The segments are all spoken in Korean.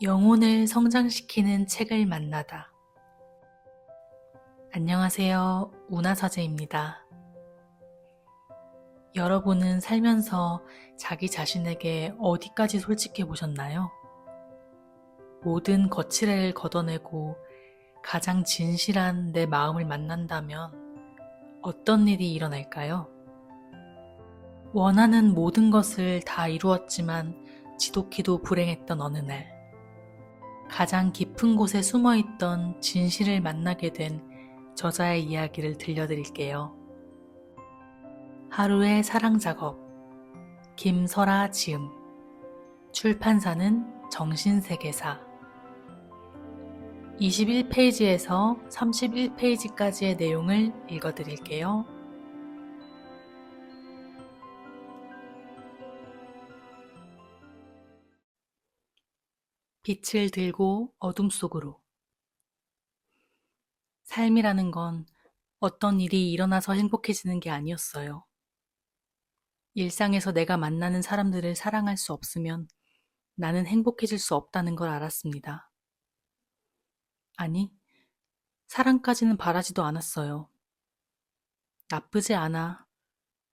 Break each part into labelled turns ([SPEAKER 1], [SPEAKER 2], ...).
[SPEAKER 1] 영혼을 성장시키는 책을 만나다. 안녕하세요. 운하서재입니다. 여러분은 살면서 자기 자신에게 어디까지 솔직해 보셨나요? 모든 거칠애를 걷어내고 가장 진실한 내 마음을 만난다면 어떤 일이 일어날까요? 원하는 모든 것을 다 이루었지만 지독히도 불행했던 어느 날, 가장 깊은 곳에 숨어있던 진실을 만나게 된 저자의 이야기를 들려드릴게요. 하루의 사랑 작업, 김설아 지음, 출판사는 정신세계사. 21페이지에서 31페이지까지의 내용을 읽어드릴게요. 빛을 들고 어둠 속으로. 삶이라는 건 어떤 일이 일어나서 행복해지는 게 아니었어요. 일상에서 내가 만나는 사람들을 사랑할 수 없으면 나는 행복해질 수 없다는 걸 알았습니다. 아니, 사랑까지는 바라지도 않았어요. 나쁘지 않아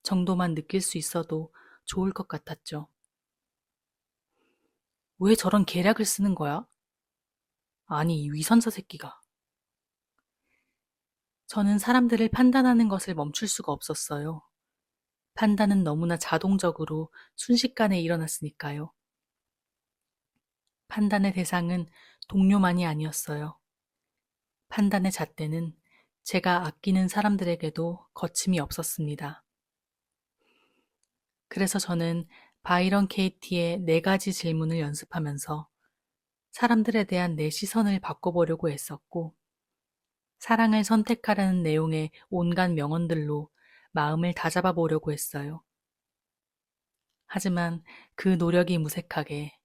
[SPEAKER 1] 정도만 느낄 수 있어도 좋을 것 같았죠. 왜 저런 계략을 쓰는 거야? 아니, 이 위선자 새끼가. 저는 사람들을 판단하는 것을 멈출 수가 없었어요. 판단은 너무나 자동적으로 순식간에 일어났으니까요. 판단의 대상은 동료만이 아니었어요. 판단의 잣대는 제가 아끼는 사람들에게도 거침이 없었습니다. 그래서 저는 바이런 케이티의 4가지 질문을 연습하면서 사람들에 대한 내 시선을 바꿔보려고 했었고, 사랑을 선택하라는 내용의 온갖 명언들로 마음을 다잡아 보려고 했어요. 하지만 그 노력이 무색하게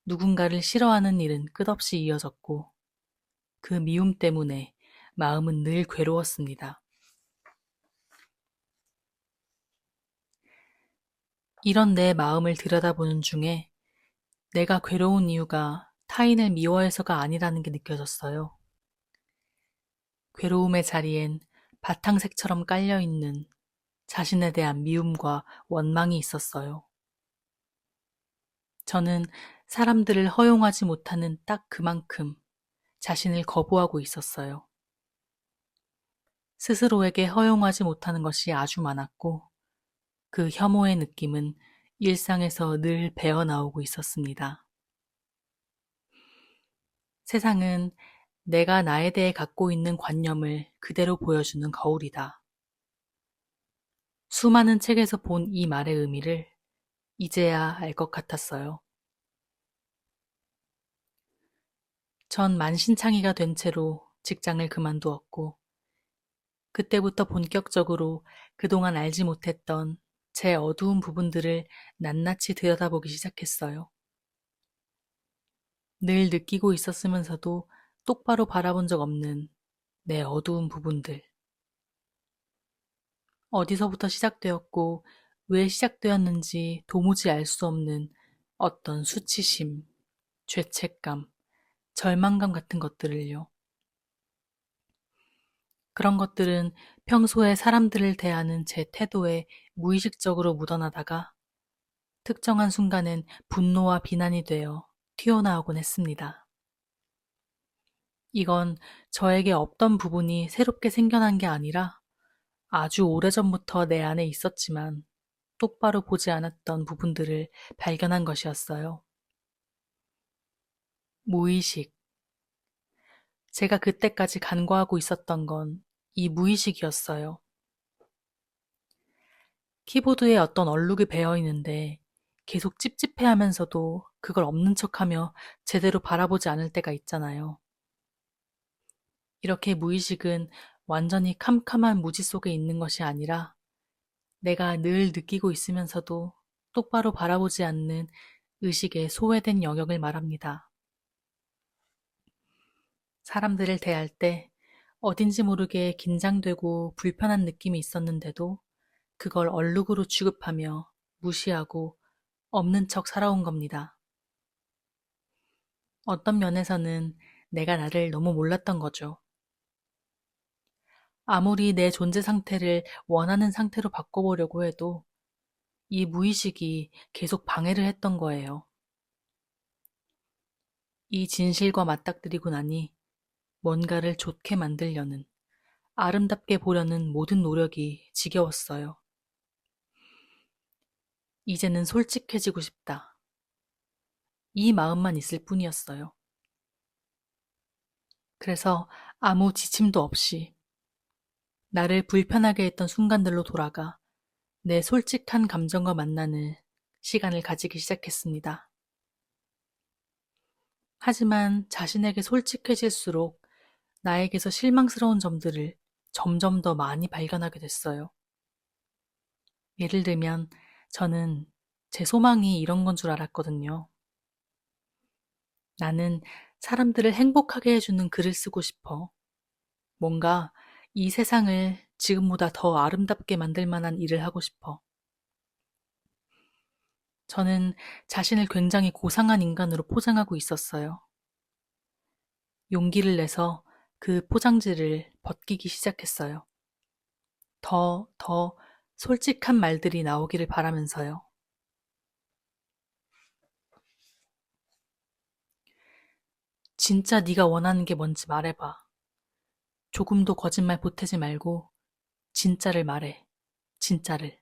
[SPEAKER 1] 누군가를 싫어하는 일은 끝없이 이어졌고, 그 미움 때문에 마음은 늘 괴로웠습니다. 이런 내 마음을 들여다보는 중에 내가 괴로운 이유가 타인을 미워해서가 아니라는 게 느껴졌어요. 괴로움의 자리엔 바탕색처럼 깔려있는 자신에 대한 미움과 원망이 있었어요. 저는 사람들을 허용하지 못하는 딱 그만큼 자신을 거부하고 있었어요. 스스로에게 허용하지 못하는 것이 아주 많았고, 그 혐오의 느낌은 일상에서 늘 배어나오고 있었습니다. 세상은 내가 나에 대해 갖고 있는 관념을 그대로 보여주는 거울이다. 수많은 책에서 본 이 말의 의미를 이제야 알 것 같았어요. 전 만신창이가 된 채로 직장을 그만두었고, 그때부터 본격적으로 그동안 알지 못했던 제 어두운 부분들을 낱낱이 들여다보기 시작했어요. 늘 느끼고 있었으면서도 똑바로 바라본 적 없는 내 어두운 부분들. 어디서부터 시작되었고 왜 시작되었는지 도무지 알 수 없는 어떤 수치심, 죄책감, 절망감 같은 것들을요. 그런 것들은 평소에 사람들을 대하는 제 태도에 무의식적으로 묻어나다가 특정한 순간엔 분노와 비난이 되어 튀어나오곤 했습니다. 이건 저에게 없던 부분이 새롭게 생겨난 게 아니라 아주 오래전부터 내 안에 있었지만 똑바로 보지 않았던 부분들을 발견한 것이었어요. 무의식. 제가 그때까지 간과하고 있었던 건 이 무의식이었어요. 키보드에 어떤 얼룩이 배어 있는데 계속 찝찝해 하면서도 그걸 없는 척하며 제대로 바라보지 않을 때가 있잖아요. 이렇게 무의식은 완전히 캄캄한 무지 속에 있는 것이 아니라 내가 늘 느끼고 있으면서도 똑바로 바라보지 않는 의식의 소외된 영역을 말합니다. 사람들을 대할 때 어딘지 모르게 긴장되고 불편한 느낌이 있었는데도 그걸 얼룩으로 취급하며 무시하고 없는 척 살아온 겁니다. 어떤 면에서는 내가 나를 너무 몰랐던 거죠. 아무리 내 존재 상태를 원하는 상태로 바꿔보려고 해도 이 무의식이 계속 방해를 했던 거예요. 이 진실과 맞닥뜨리고 나니 뭔가를 좋게 만들려는, 아름답게 보려는 모든 노력이 지겨웠어요. 이제는 솔직해지고 싶다. 이 마음만 있을 뿐이었어요. 그래서 아무 지침도 없이 나를 불편하게 했던 순간들로 돌아가 내 솔직한 감정과 만나는 시간을 가지기 시작했습니다. 하지만 자신에게 솔직해질수록 나에게서 실망스러운 점들을 점점 더 많이 발견하게 됐어요. 예를 들면 저는 제 소망이 이런 건 줄 알았거든요. 나는 사람들을 행복하게 해주는 글을 쓰고 싶어. 뭔가 이 세상을 지금보다 더 아름답게 만들 만한 일을 하고 싶어. 저는 자신을 굉장히 고상한 인간으로 포장하고 있었어요. 용기를 내서 그 포장지를 벗기기 시작했어요. 더 솔직한 말들이 나오기를 바라면서요. 진짜 네가 원하는 게 뭔지 말해봐. 조금도 거짓말 보태지 말고 진짜를 말해. 진짜를.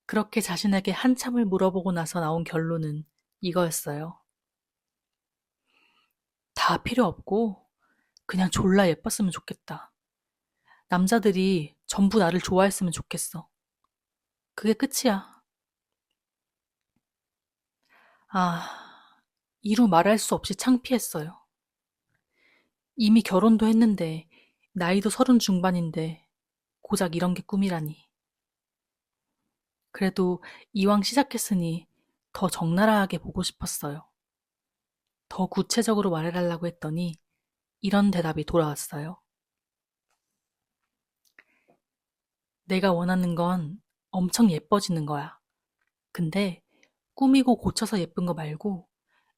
[SPEAKER 1] 그렇게 자신에게 한참을 물어보고 나서 나온 결론은 이거였어요. 다 필요 없고 그냥 졸라 예뻤으면 좋겠다. 남자들이 전부 나를 좋아했으면 좋겠어. 그게 끝이야. 아, 이루 말할 수 없이 창피했어요. 이미 결혼도 했는데 나이도 30 중반인데 고작 이런 게 꿈이라니. 그래도 이왕 시작했으니 더 적나라하게 보고 싶었어요. 더 구체적으로 말해달라고 했더니 이런 대답이 돌아왔어요. 내가 원하는 건 엄청 예뻐지는 거야. 근데 꾸미고 고쳐서 예쁜 거 말고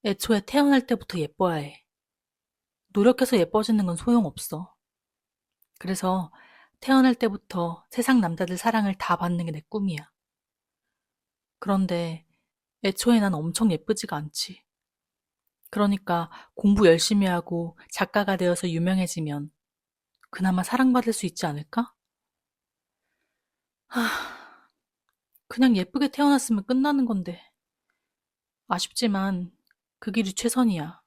[SPEAKER 1] 애초에 태어날 때부터 예뻐야 해. 노력해서 예뻐지는 건 소용없어. 그래서 태어날 때부터 세상 남자들 사랑을 다 받는 게 내 꿈이야. 그런데 애초에 난 엄청 예쁘지가 않지. 그러니까 공부 열심히 하고 작가가 되어서 유명해지면 그나마 사랑받을 수 있지 않을까? 하, 그냥 예쁘게 태어났으면 끝나는 건데. 아쉽지만 그 길이 최선이야.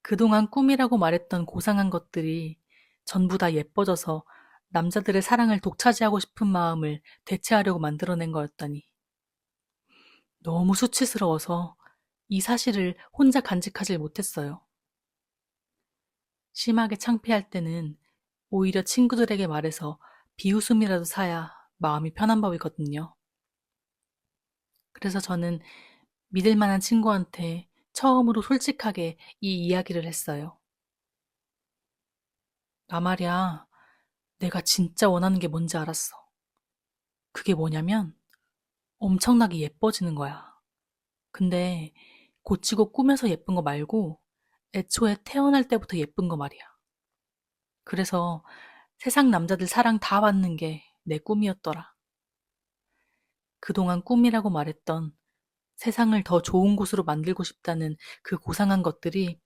[SPEAKER 1] 그동안 꿈이라고 말했던 고상한 것들이 전부 다 예뻐져서 남자들의 사랑을 독차지하고 싶은 마음을 대체하려고 만들어낸 거였다니. 너무 수치스러워서 이 사실을 혼자 간직하질 못했어요. 심하게 창피할 때는 오히려 친구들에게 말해서 비웃음이라도 사야 마음이 편한 법이거든요. 그래서 저는 믿을 만한 친구한테 처음으로 솔직하게 이 이야기를 했어요. 나 말이야, 내가 진짜 원하는 게 뭔지 알았어. 그게 뭐냐면 엄청나게 예뻐지는 거야. 근데 고치고 꾸며서 예쁜 거 말고 애초에 태어날 때부터 예쁜 거 말이야. 그래서 세상 남자들 사랑 다 받는 게 내 꿈이었더라. 그동안 꿈이라고 말했던 세상을 더 좋은 곳으로 만들고 싶다는 그 고상한 것들이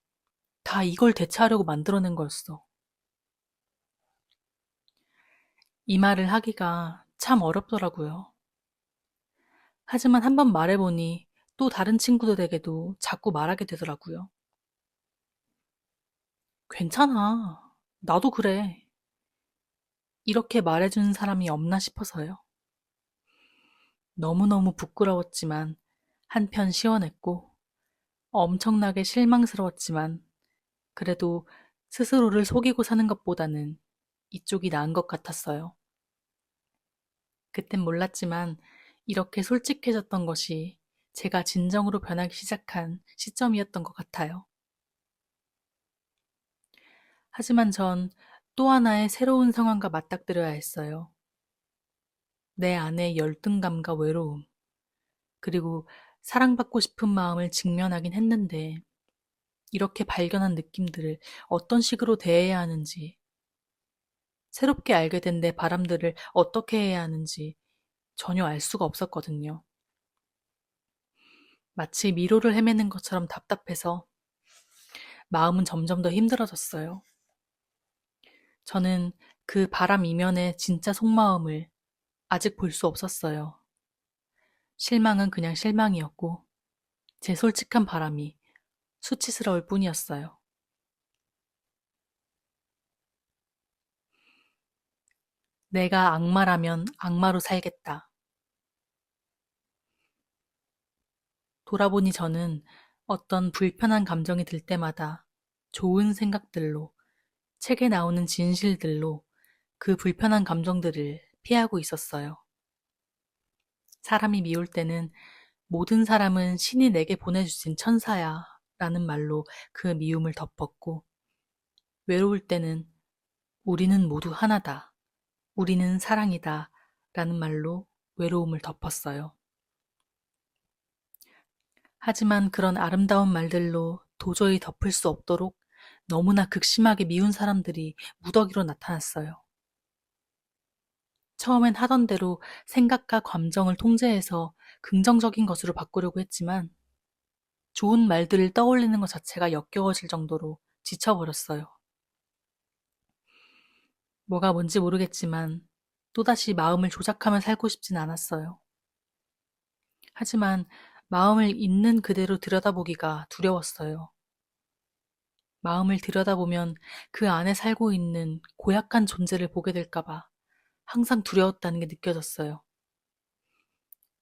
[SPEAKER 1] 다 이걸 대체하려고 만들어낸 거였어. 이 말을 하기가 참 어렵더라고요. 하지만 한번 말해보니 또 다른 친구들에게도 자꾸 말하게 되더라고요. 괜찮아. 나도 그래. 이렇게 말해주는 사람이 없나 싶어서요. 너무너무 부끄러웠지만 한편 시원했고 엄청나게 실망스러웠지만 그래도 스스로를 속이고 사는 것보다는 이쪽이 나은 것 같았어요. 그땐 몰랐지만 이렇게 솔직해졌던 것이 제가 진정으로 변하기 시작한 시점이었던 것 같아요. 하지만 전 또 하나의 새로운 상황과 맞닥뜨려야 했어요. 내 안의 열등감과 외로움, 그리고 사랑받고 싶은 마음을 직면하긴 했는데 이렇게 발견한 느낌들을 어떤 식으로 대해야 하는지, 새롭게 알게 된 내 바람들을 어떻게 해야 하는지 전혀 알 수가 없었거든요. 마치 미로를 헤매는 것처럼 답답해서 마음은 점점 더 힘들어졌어요. 저는 그 바람 이면의 진짜 속마음을 아직 볼 수 없었어요. 실망은 그냥 실망이었고, 제 솔직한 바람이 수치스러울 뿐이었어요. 내가 악마라면 악마로 살겠다. 돌아보니 저는 어떤 불편한 감정이 들 때마다 좋은 생각들로, 책에 나오는 진실들로 그 불편한 감정들을 피하고 있었어요. 사람이 미울 때는 모든 사람은 신이 내게 보내주신 천사야 라는 말로 그 미움을 덮었고, 외로울 때는 우리는 모두 하나다, 우리는 사랑이다 라는 말로 외로움을 덮었어요. 하지만 그런 아름다운 말들로 도저히 덮을 수 없도록 너무나 극심하게 미운 사람들이 무더기로 나타났어요. 처음엔 하던 대로 생각과 감정을 통제해서 긍정적인 것으로 바꾸려고 했지만 좋은 말들을 떠올리는 것 자체가 역겨워질 정도로 지쳐버렸어요. 뭐가 뭔지 모르겠지만 또다시 마음을 조작하며 살고 싶진 않았어요. 하지만 마음을 있는 그대로 들여다보기가 두려웠어요. 마음을 들여다보면 그 안에 살고 있는 고약한 존재를 보게 될까봐 항상 두려웠다는 게 느껴졌어요.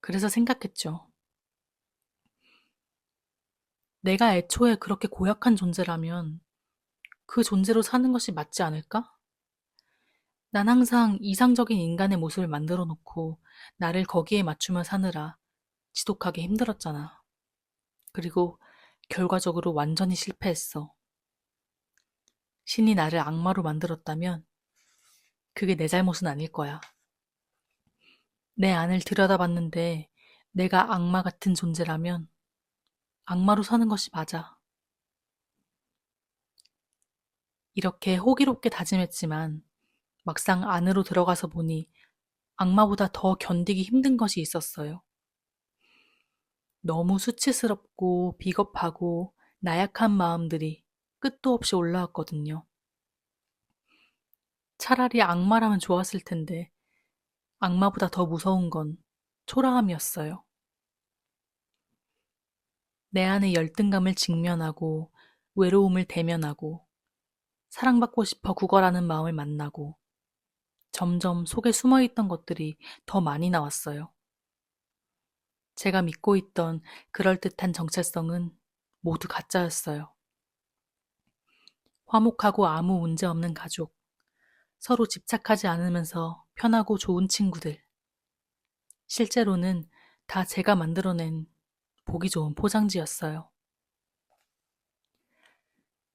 [SPEAKER 1] 그래서 생각했죠. 내가 애초에 그렇게 고약한 존재라면 그 존재로 사는 것이 맞지 않을까? 난 항상 이상적인 인간의 모습을 만들어 놓고 나를 거기에 맞추며 사느라 지독하게 힘들었잖아. 그리고 결과적으로 완전히 실패했어. 신이 나를 악마로 만들었다면 그게 내 잘못은 아닐 거야. 내 안을 들여다봤는데 내가 악마 같은 존재라면 악마로 사는 것이 맞아. 이렇게 호기롭게 다짐했지만 막상 안으로 들어가서 보니 악마보다 더 견디기 힘든 것이 있었어요. 너무 수치스럽고 비겁하고 나약한 마음들이 끝도 없이 올라왔거든요. 차라리 악마라면 좋았을 텐데 악마보다 더 무서운 건 초라함이었어요. 내 안의 열등감을 직면하고 외로움을 대면하고 사랑받고 싶어 구걸하는 마음을 만나고 점점 속에 숨어있던 것들이 더 많이 나왔어요. 제가 믿고 있던 그럴듯한 정체성은 모두 가짜였어요. 화목하고 아무 문제 없는 가족, 서로 집착하지 않으면서 편하고 좋은 친구들. 실제로는 다 제가 만들어낸 보기 좋은 포장지였어요.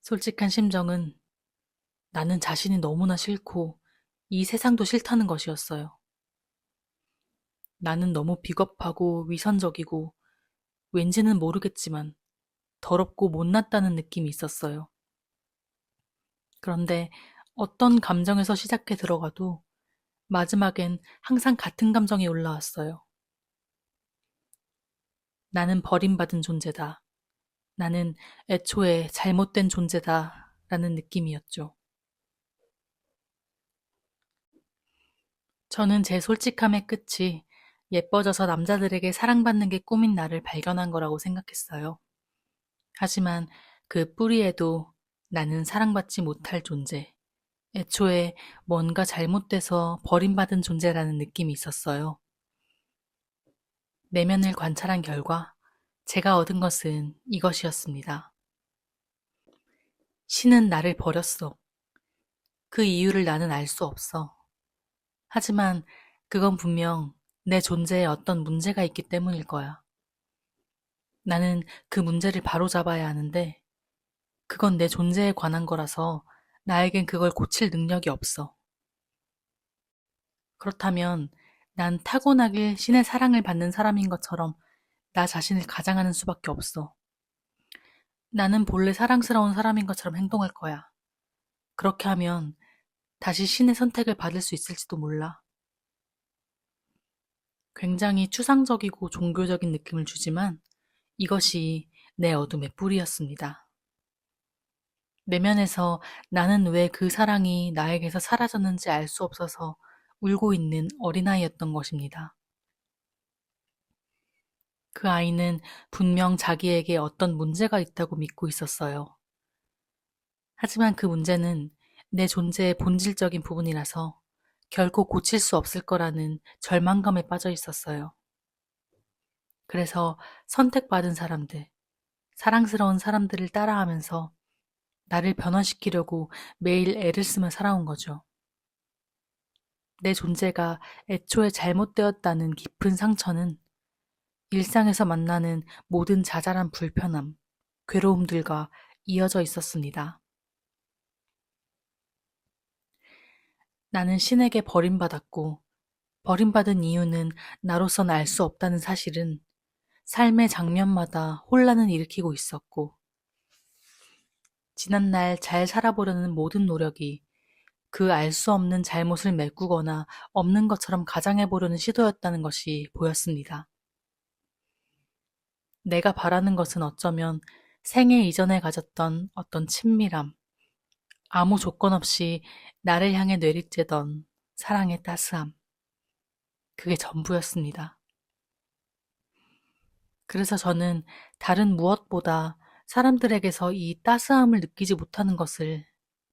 [SPEAKER 1] 솔직한 심정은 나는 자신이 너무나 싫고 이 세상도 싫다는 것이었어요. 나는 너무 비겁하고 위선적이고 왠지는 모르겠지만 더럽고 못났다는 느낌이 있었어요. 그런데 어떤 감정에서 시작해 들어가도 마지막엔 항상 같은 감정이 올라왔어요. 나는 버림받은 존재다. 나는 애초에 잘못된 존재다. 라는 느낌이었죠. 저는 제 솔직함의 끝이 예뻐져서 남자들에게 사랑받는 게 꿈인 나를 발견한 거라고 생각했어요. 하지만 그 뿌리에도 나는 사랑받지 못할 존재, 애초에 뭔가 잘못돼서 버림받은 존재라는 느낌이 있었어요. 내면을 관찰한 결과 제가 얻은 것은 이것이었습니다. 신은 나를 버렸어. 그 이유를 나는 알 수 없어. 하지만 그건 분명 내 존재에 어떤 문제가 있기 때문일 거야. 나는 그 문제를 바로잡아야 하는데 그건 내 존재에 관한 거라서 나에겐 그걸 고칠 능력이 없어. 그렇다면 난 타고나길 신의 사랑을 받는 사람인 것처럼 나 자신을 가장하는 수밖에 없어. 나는 본래 사랑스러운 사람인 것처럼 행동할 거야. 그렇게 하면 다시 신의 선택을 받을 수 있을지도 몰라. 굉장히 추상적이고 종교적인 느낌을 주지만 이것이 내 어둠의 뿌리였습니다. 내면에서 나는 왜 그 사랑이 나에게서 사라졌는지 알 수 없어서 울고 있는 어린아이였던 것입니다. 그 아이는 분명 자기에게 어떤 문제가 있다고 믿고 있었어요. 하지만 그 문제는 내 존재의 본질적인 부분이라서 결코 고칠 수 없을 거라는 절망감에 빠져 있었어요. 그래서 선택받은 사람들, 사랑스러운 사람들을 따라하면서 나를 변화시키려고 매일 애를 쓰며 살아온 거죠. 내 존재가 애초에 잘못되었다는 깊은 상처는 일상에서 만나는 모든 자잘한 불편함, 괴로움들과 이어져 있었습니다. 나는 신에게 버림받았고, 버림받은 이유는 나로선 알 수 없다는 사실은 삶의 장면마다 혼란을 일으키고 있었고, 지난날 잘 살아보려는 모든 노력이 그 알 수 없는 잘못을 메꾸거나 없는 것처럼 가장해보려는 시도였다는 것이 보였습니다. 내가 바라는 것은 어쩌면 생애 이전에 가졌던 어떤 친밀함, 아무 조건 없이 나를 향해 내리쬐던 사랑의 따스함, 그게 전부였습니다. 그래서 저는 다른 무엇보다 사람들에게서 이 따스함을 느끼지 못하는 것을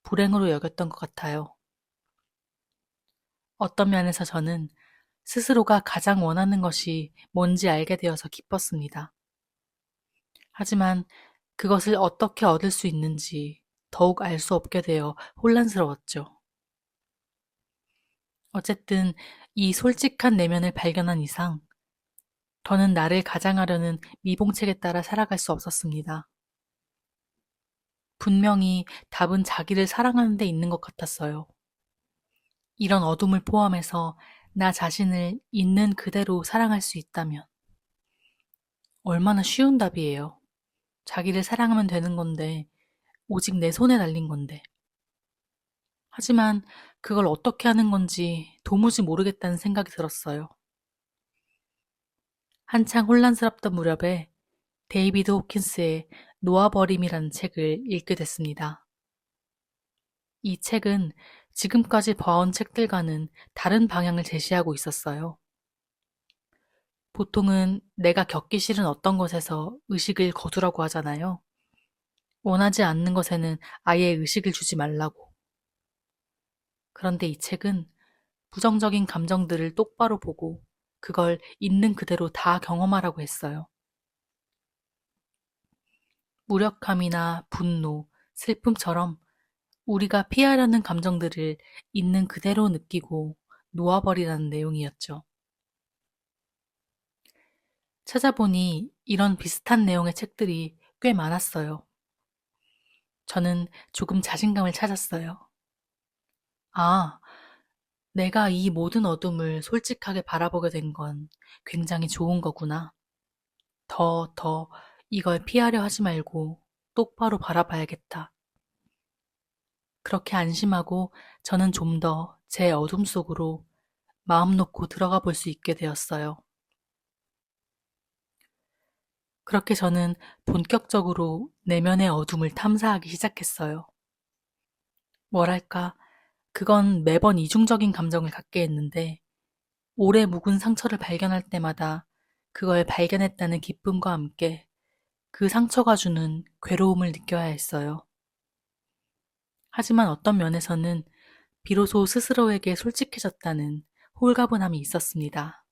[SPEAKER 1] 불행으로 여겼던 것 같아요. 어떤 면에서 저는 스스로가 가장 원하는 것이 뭔지 알게 되어서 기뻤습니다. 하지만 그것을 어떻게 얻을 수 있는지 더욱 알 수 없게 되어 혼란스러웠죠. 어쨌든 이 솔직한 내면을 발견한 이상 더는 나를 가장하려는 미봉책에 따라 살아갈 수 없었습니다. 분명히 답은 자기를 사랑하는 데 있는 것 같았어요. 이런 어둠을 포함해서 나 자신을 있는 그대로 사랑할 수 있다면 얼마나 쉬운 답이에요. 자기를 사랑하면 되는 건데, 오직 내 손에 달린 건데. 하지만 그걸 어떻게 하는 건지 도무지 모르겠다는 생각이 들었어요. 한창 혼란스럽던 무렵에 데이비드 호킨스의 놓아버림이라는 책을 읽게 됐습니다. 이 책은 지금까지 봐온 책들과는 다른 방향을 제시하고 있었어요. 보통은 내가 겪기 싫은 어떤 것에서 의식을 거두라고 하잖아요. 원하지 않는 것에는 아예 의식을 주지 말라고. 그런데 이 책은 부정적인 감정들을 똑바로 보고 그걸 있는 그대로 다 경험하라고 했어요. 무력함이나 분노, 슬픔처럼 우리가 피하려는 감정들을 있는 그대로 느끼고 놓아버리라는 내용이었죠. 찾아보니 이런 비슷한 내용의 책들이 꽤 많았어요. 저는 조금 자신감을 찾았어요. 아, 내가 이 모든 어둠을 솔직하게 바라보게 된 건 굉장히 좋은 거구나. 더 이걸 피하려 하지 말고 똑바로 바라봐야겠다. 그렇게 안심하고 저는 좀 더 제 어둠 속으로 마음 놓고 들어가 볼 수 있게 되었어요. 그렇게 저는 본격적으로 내면의 어둠을 탐사하기 시작했어요. 뭐랄까, 그건 매번 이중적인 감정을 갖게 했는데, 오래 묵은 상처를 발견할 때마다 그걸 발견했다는 기쁨과 함께 그 상처가 주는 괴로움을 느껴야 했어요. 하지만 어떤 면에서는 비로소 스스로에게 솔직해졌다는 홀가분함이 있었습니다.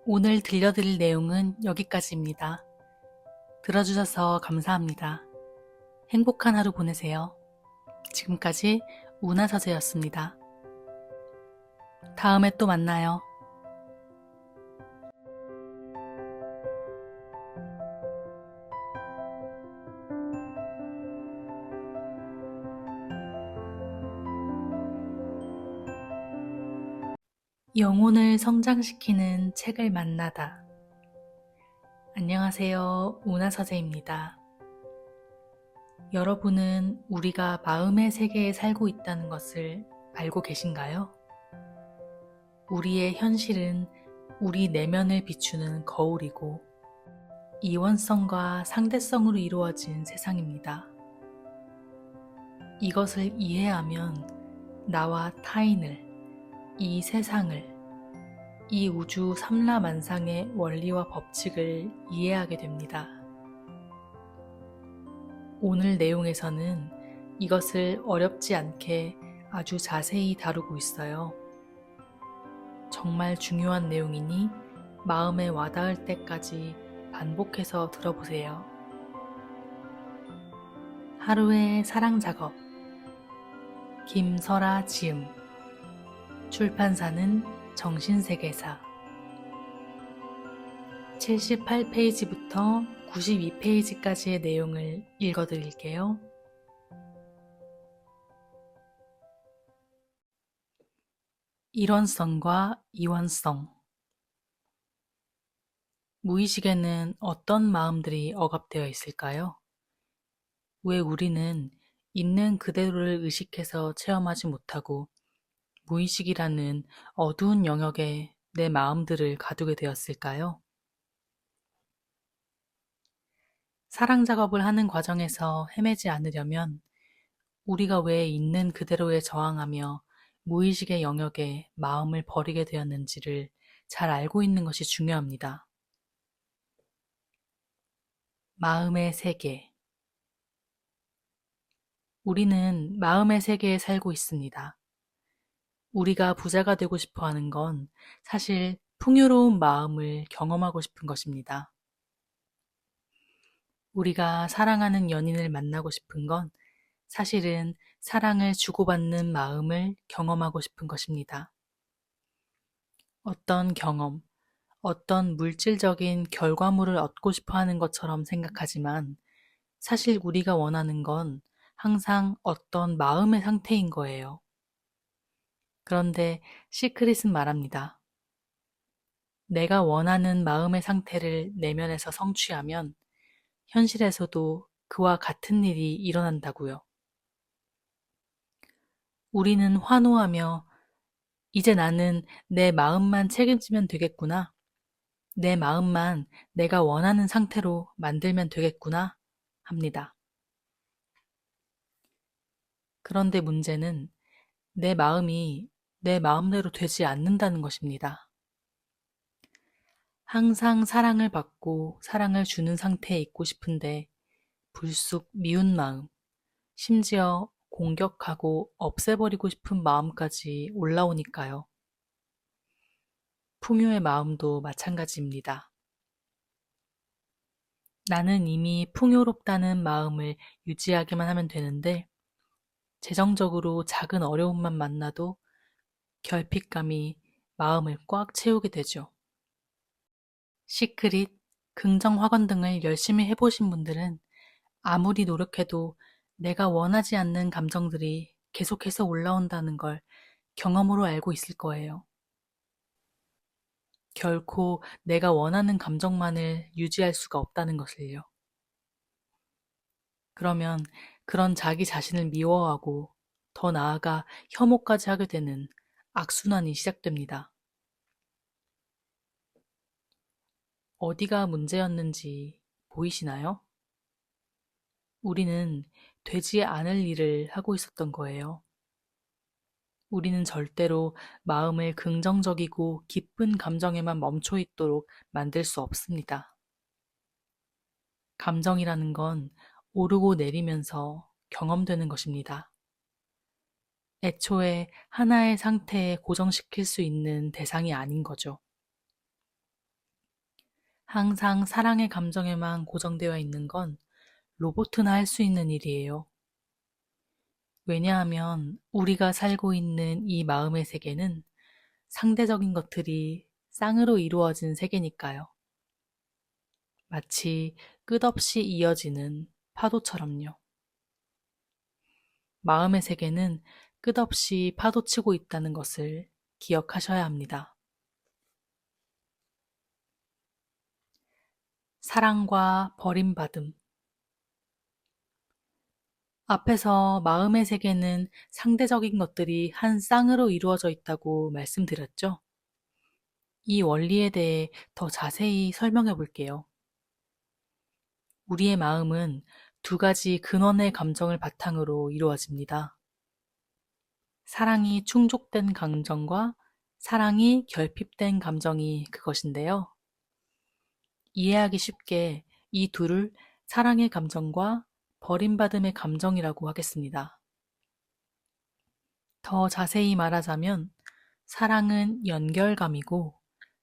[SPEAKER 1] 오늘 들려드릴 내용은 여기까지입니다. 들어주셔서 감사합니다. 행복한 하루 보내세요. 지금까지 운하서재였습니다. 다음에 또 만나요. 영혼을 성장시키는 책을 만나다. 안녕하세요. 운하서재입니다. 여러분은 우리가 마음의 세계에 살고 있다는 것을 알고 계신가요? 우리의 현실은 우리 내면을 비추는 거울이고 이원성과 상대성으로 이루어진 세상입니다. 이것을 이해하면 나와 타인을, 이 세상을, 이 우주 삼라만상의 원리와 법칙을 이해하게 됩니다. 오늘 내용에서는 이것을 어렵지 않게 아주 자세히 다루고 있어요. 정말 중요한 내용이니 마음에 와닿을 때까지 반복해서 들어보세요. 하루의 사랑 작업. 김설아 지음. 출판사는 정신세계사. 78페이지부터 92페이지까지의 내용을 읽어드릴게요. 일원성과 이원성. 무의식에는 어떤 마음들이 억압되어 있을까요? 왜 우리는 있는 그대로를 의식해서 체험하지 못하고 무의식이라는 어두운 영역에 내 마음들을 가두게 되었을까요? 사랑 작업을 하는 과정에서 헤매지 않으려면 우리가 왜 있는 그대로에 저항하며 무의식의 영역에 마음을 버리게 되었는지를 잘 알고 있는 것이 중요합니다. 마음의 세계. 우리는 마음의 세계에 살고 있습니다. 우리가 부자가 되고 싶어 하는 건 사실 풍요로운 마음을 경험하고 싶은 것입니다. 우리가 사랑하는 연인을 만나고 싶은 건 사실은 사랑을 주고받는 마음을 경험하고 싶은 것입니다. 어떤 경험, 어떤 물질적인 결과물을 얻고 싶어 하는 것처럼 생각하지만 사실 우리가 원하는 건 항상 어떤 마음의 상태인 거예요. 그런데 시크릿은 말합니다. 내가 원하는 마음의 상태를 내면에서 성취하면 현실에서도 그와 같은 일이 일어난다고요. 우리는 환호하며 이제 나는 내 마음만 책임지면 되겠구나. 내 마음만 내가 원하는 상태로 만들면 되겠구나 합니다. 그런데 문제는 내 마음이 내 마음대로 되지 않는다는 것입니다. 항상 사랑을 받고 사랑을 주는 상태에 있고 싶은데 불쑥 미운 마음, 심지어 공격하고 없애버리고 싶은 마음까지 올라오니까요. 풍요의 마음도 마찬가지입니다. 나는 이미 풍요롭다는 마음을 유지하기만 하면 되는데 재정적으로 작은 어려움만 만나도 결핍감이 마음을 꽉 채우게 되죠. 시크릿, 긍정확언 등을 열심히 해보신 분들은 아무리 노력해도 내가 원하지 않는 감정들이 계속해서 올라온다는 걸 경험으로 알고 있을 거예요. 결코 내가 원하는 감정만을 유지할 수가 없다는 것을요. 그러면 그런 자기 자신을 미워하고 더 나아가 혐오까지 하게 되는 악순환이 시작됩니다. 어디가 문제였는지 보이시나요? 우리는 되지 않을 일을 하고 있었던 거예요. 우리는 절대로 마음을 긍정적이고 기쁜 감정에만 멈춰 있도록 만들 수 없습니다. 감정이라는 건 오르고 내리면서 경험되는 것입니다. 애초에 하나의 상태에 고정시킬 수 있는 대상이 아닌 거죠. 항상 사랑의 감정에만 고정되어 있는 건 로봇이나 할 수 있는 일이에요. 왜냐하면 우리가 살고 있는 이 마음의 세계는 상대적인 것들이 쌍으로 이루어진 세계니까요. 마치 끝없이 이어지는 파도처럼요. 마음의 세계는 끝없이 파도치고 있다는 것을 기억하셔야 합니다. 사랑과 버림받음. 앞에서 마음의 세계는 상대적인 것들이 한 쌍으로 이루어져 있다고 말씀드렸죠? 이 원리에 대해 더 자세히 설명해 볼게요. 우리의 마음은 두 가지 근원의 감정을 바탕으로 이루어집니다. 사랑이 충족된 감정과 사랑이 결핍된 감정이 그것인데요. 이해하기 쉽게 이 둘을 사랑의 감정과 버림받음의 감정이라고 하겠습니다. 더 자세히 말하자면 사랑은 연결감이고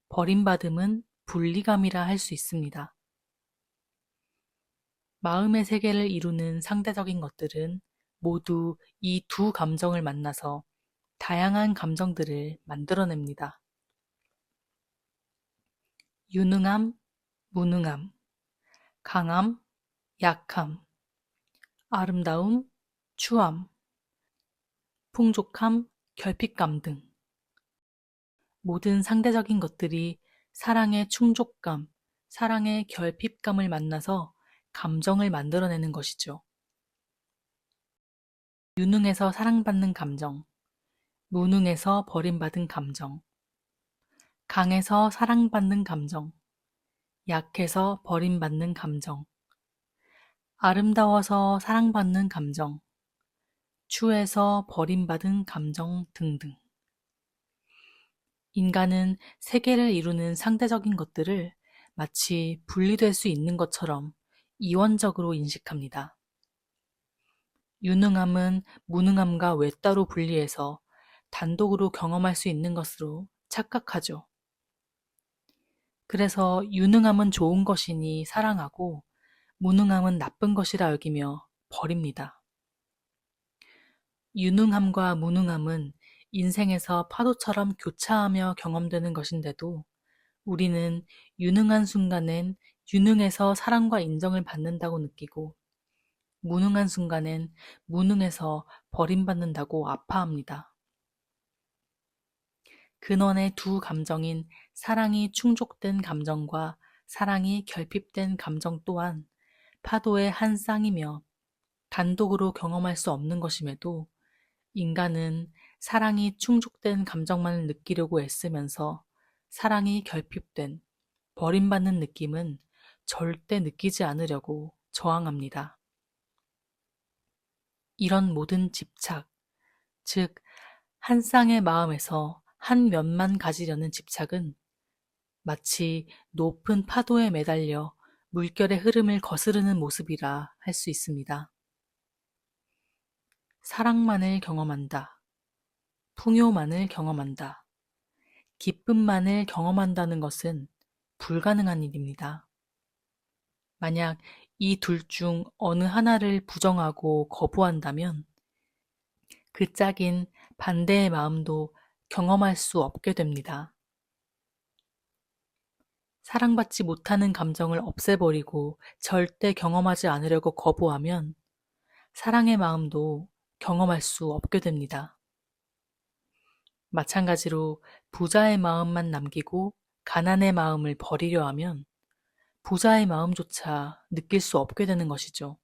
[SPEAKER 1] 버림받음은 분리감이라 할 수 있습니다. 마음의 세계를 이루는 상대적인 것들은 모두 이 두 감정을 만나서 다양한 감정들을 만들어냅니다. 유능함, 무능함, 강함, 약함, 아름다움, 추함, 풍족함, 결핍감 등 모든 상대적인 것들이 사랑의 충족감, 사랑의 결핍감을 만나서 감정을 만들어내는 것이죠. 유능해서 사랑받는 감정, 무능해서 버림받은 감정, 강해서 사랑받는 감정, 약해서 버림받는 감정, 아름다워서 사랑받는 감정, 추해서 버림받은 감정 등등. 인간은 세계를 이루는 상대적인 것들을 마치 분리될 수 있는 것처럼 이원적으로 인식합니다. 유능함은 무능함과 외따로 분리해서 단독으로 경험할 수 있는 것으로 착각하죠. 그래서 유능함은 좋은 것이니 사랑하고 무능함은 나쁜 것이라 여기며 버립니다. 유능함과 무능함은 인생에서 파도처럼 교차하며 경험되는 것인데도 우리는 유능한 순간엔 유능해서 사랑과 인정을 받는다고 느끼고 무능한 순간엔 무능해서 버림받는다고 아파합니다. 근원의 두 감정인 사랑이 충족된 감정과 사랑이 결핍된 감정 또한 파도의 한 쌍이며 단독으로 경험할 수 없는 것임에도 인간은 사랑이 충족된 감정만을 느끼려고 애쓰면서 사랑이 결핍된, 버림받는 느낌은 절대 느끼지 않으려고 저항합니다. 이런 모든 집착, 즉, 한 쌍의 마음에서 한 면만 가지려는 집착은 마치 높은 파도에 매달려 물결의 흐름을 거스르는 모습이라 할 수 있습니다. 사랑만을 경험한다. 풍요만을 경험한다. 기쁨만을 경험한다는 것은 불가능한 일입니다. 만약 이 둘 중 어느 하나를 부정하고 거부한다면 그 짝인 반대의 마음도 경험할 수 없게 됩니다. 사랑받지 못하는 감정을 없애버리고 절대 경험하지 않으려고 거부하면 사랑의 마음도 경험할 수 없게 됩니다. 마찬가지로 부자의 마음만 남기고 가난의 마음을 버리려 하면 부자의 마음조차 느낄 수 없게 되는 것이죠.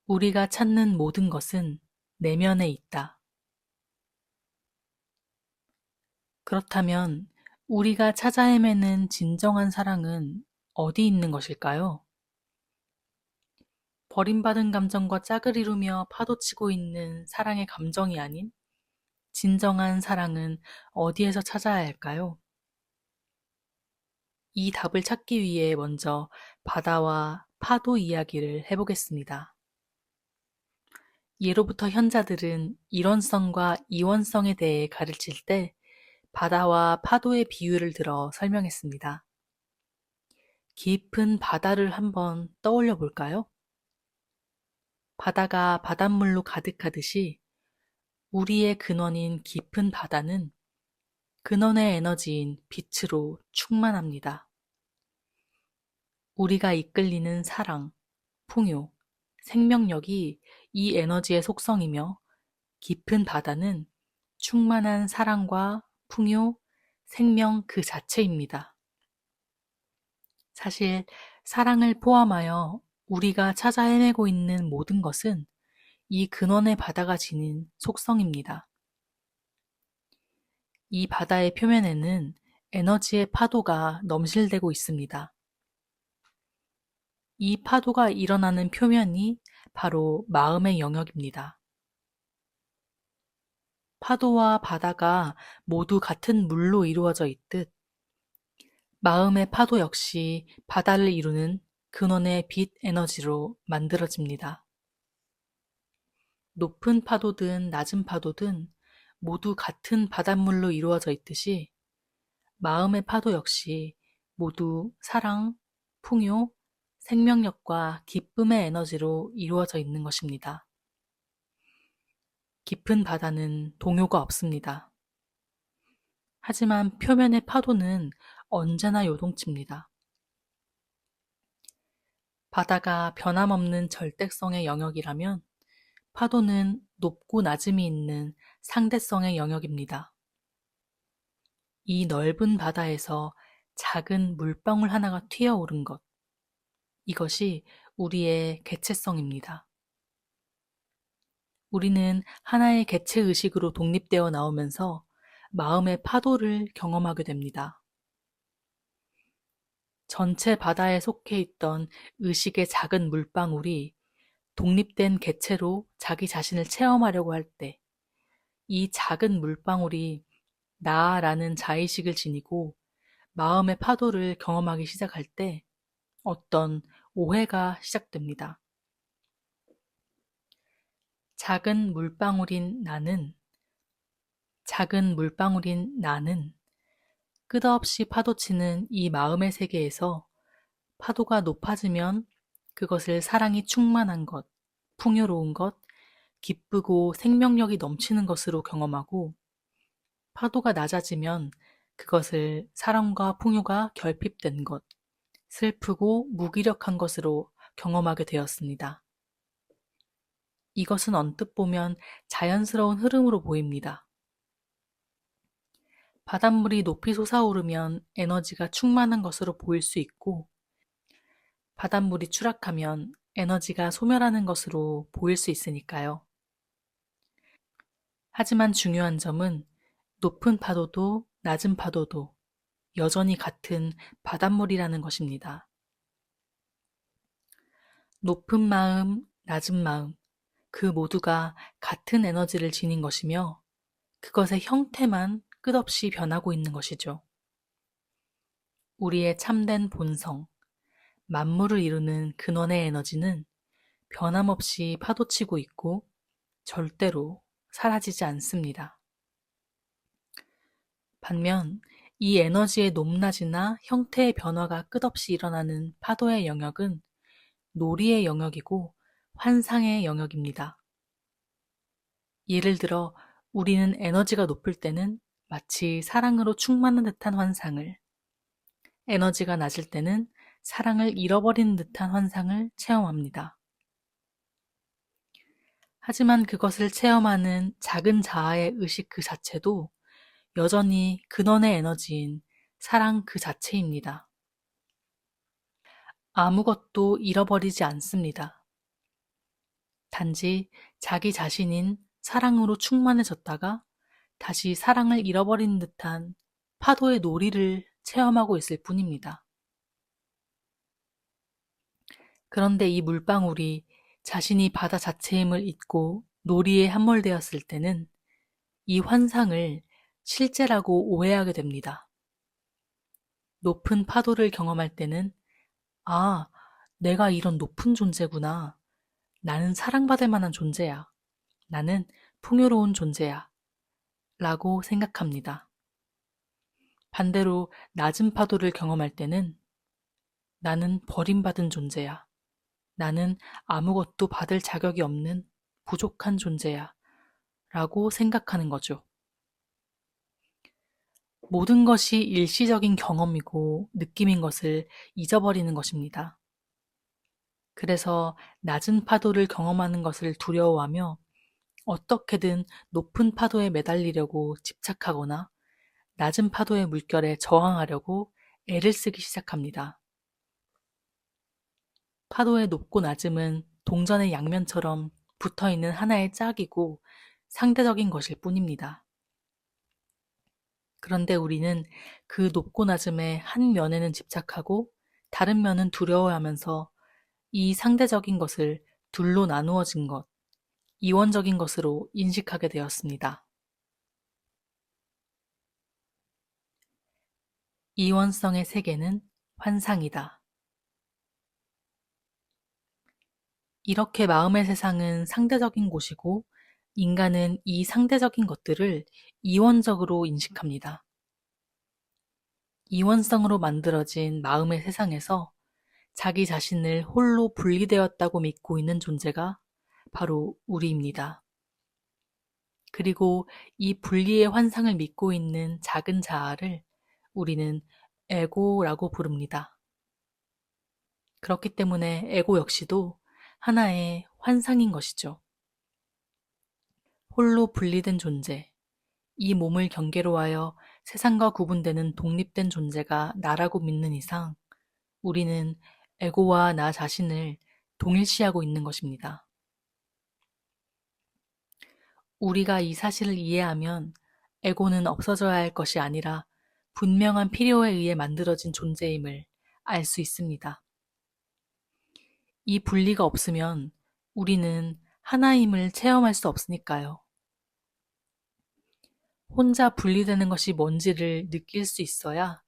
[SPEAKER 1] 우리가 찾는 모든 것은 내면에 있다. 그렇다면 우리가 찾아 헤매는 진정한 사랑은 어디 있는 것일까요? 버림받은 감정과 짝을 이루며 파도치고 있는 사랑의 감정이 아닌 진정한 사랑은 어디에서 찾아야 할까요? 이 답을 찾기 위해 먼저 바다와 파도 이야기를 해보겠습니다. 예로부터 현자들은 일원성과 이원성에 대해 가르칠 때 바다와 파도의 비유를 들어 설명했습니다. 깊은 바다를 한번 떠올려 볼까요? 바다가 바닷물로 가득하듯이 우리의 근원인 깊은 바다는 근원의 에너지인 빛으로 충만합니다. 우리가 이끌리는 사랑, 풍요, 생명력이 이 에너지의 속성이며 깊은 바다는 충만한 사랑과 풍요, 생명 그 자체입니다. 사실 사랑을 포함하여 우리가 찾아 헤매고 있는 모든 것은 이 근원의 바다가 지닌 속성입니다. 이 바다의 표면에는 에너지의 파도가 넘실대고 있습니다. 이 파도가 일어나는 표면이 바로 마음의 영역입니다. 파도와 바다가 모두 같은 물로 이루어져 있듯 마음의 파도 역시 바다를 이루는 근원의 빛 에너지로 만들어집니다. 높은 파도든 낮은 파도든 모두 같은 바닷물로 이루어져 있듯이 마음의 파도 역시 모두 사랑, 풍요, 생명력과 기쁨의 에너지로 이루어져 있는 것입니다. 깊은 바다는 동요가 없습니다. 하지만 표면의 파도는 언제나 요동칩니다. 바다가 변함없는 절대성의 영역이라면 파도는 높고 낮음이 있는 상대성의 영역입니다. 이 넓은 바다에서 작은 물방울 하나가 튀어오른 것, 이것이 우리의 개체성입니다. 우리는 하나의 개체 의식으로 독립되어 나오면서 마음의 파도를 경험하게 됩니다. 전체 바다에 속해 있던 의식의 작은 물방울이 독립된 개체로 자기 자신을 체험하려고 할 때, 이 작은 물방울이 나라는 자의식을 지니고 마음의 파도를 경험하기 시작할 때 어떤 오해가 시작됩니다. 작은 물방울인 나는 끝없이 파도치는 이 마음의 세계에서 파도가 높아지면 그것을 사랑이 충만한 것, 풍요로운 것, 기쁘고 생명력이 넘치는 것으로 경험하고 파도가 낮아지면 그것을 사랑과 풍요가 결핍된 것, 슬프고 무기력한 것으로 경험하게 되었습니다. 이것은 언뜻 보면 자연스러운 흐름으로 보입니다. 바닷물이 높이 솟아오르면 에너지가 충만한 것으로 보일 수 있고, 바닷물이 추락하면 에너지가 소멸하는 것으로 보일 수 있으니까요. 하지만 중요한 점은 높은 파도도 낮은 파도도 여전히 같은 바닷물이라는 것입니다. 높은 마음, 낮은 마음, 그 모두가 같은 에너지를 지닌 것이며 그것의 형태만 끝없이 변하고 있는 것이죠. 우리의 참된 본성, 만물을 이루는 근원의 에너지는 변함없이 파도치고 있고 절대로 사라지지 않습니다. 반면 이 에너지의 높낮이나 형태의 변화가 끝없이 일어나는 파도의 영역은 놀이의 영역이고 환상의 영역입니다. 예를 들어 우리는 에너지가 높을 때는 마치 사랑으로 충만한 듯한 환상을, 에너지가 낮을 때는 사랑을 잃어버리는 듯한 환상을 체험합니다. 하지만 그것을 체험하는 작은 자아의 의식 그 자체도 여전히 근원의 에너지인 사랑 그 자체입니다. 아무것도 잃어버리지 않습니다. 단지 자기 자신인 사랑으로 충만해졌다가 다시 사랑을 잃어버리는 듯한 파도의 놀이를 체험하고 있을 뿐입니다. 그런데 이 물방울이 자신이 바다 자체임을 잊고 놀이에 함몰되었을 때는 이 환상을 실제라고 오해하게 됩니다. 높은 파도를 경험할 때는 아, 내가 이런 높은 존재구나. 나는 사랑받을 만한 존재야. 나는 풍요로운 존재야. 라고 생각합니다. 반대로 낮은 파도를 경험할 때는 나는 버림받은 존재야. 나는 아무것도 받을 자격이 없는 부족한 존재야. 라고 생각하는 거죠. 모든 것이 일시적인 경험이고 느낌인 것을 잊어버리는 것입니다. 그래서 낮은 파도를 경험하는 것을 두려워하며 어떻게든 높은 파도에 매달리려고 집착하거나 낮은 파도의 물결에 저항하려고 애를 쓰기 시작합니다. 파도의 높고 낮음은 동전의 양면처럼 붙어 있는 하나의 짝이고 상대적인 것일 뿐입니다. 그런데 우리는 그 높고 낮음의 한 면에는 집착하고 다른 면은 두려워하면서 이 상대적인 것을 둘로 나누어진 것, 이원적인 것으로 인식하게 되었습니다. 이원성의 세계는 환상이다. 이렇게 마음의 세상은 상대적인 곳이고 인간은 이 상대적인 것들을 이원적으로 인식합니다. 이원성으로 만들어진 마음의 세상에서 자기 자신을 홀로 분리되었다고 믿고 있는 존재가 바로 우리입니다. 그리고 이 분리의 환상을 믿고 있는 작은 자아를 우리는 에고라고 부릅니다. 그렇기 때문에 에고 역시도 하나의 환상인 것이죠. 홀로 분리된 존재, 이 몸을 경계로 하여 세상과 구분되는 독립된 존재가 나라고 믿는 이상 우리는 에고와 나 자신을 동일시하고 있는 것입니다. 우리가 이 사실을 이해하면 에고는 없어져야 할 것이 아니라 분명한 필요에 의해 만들어진 존재임을 알 수 있습니다. 이 분리가 없으면 우리는 하나임을 체험할 수 없으니까요. 혼자 분리되는 것이 뭔지를 느낄 수 있어야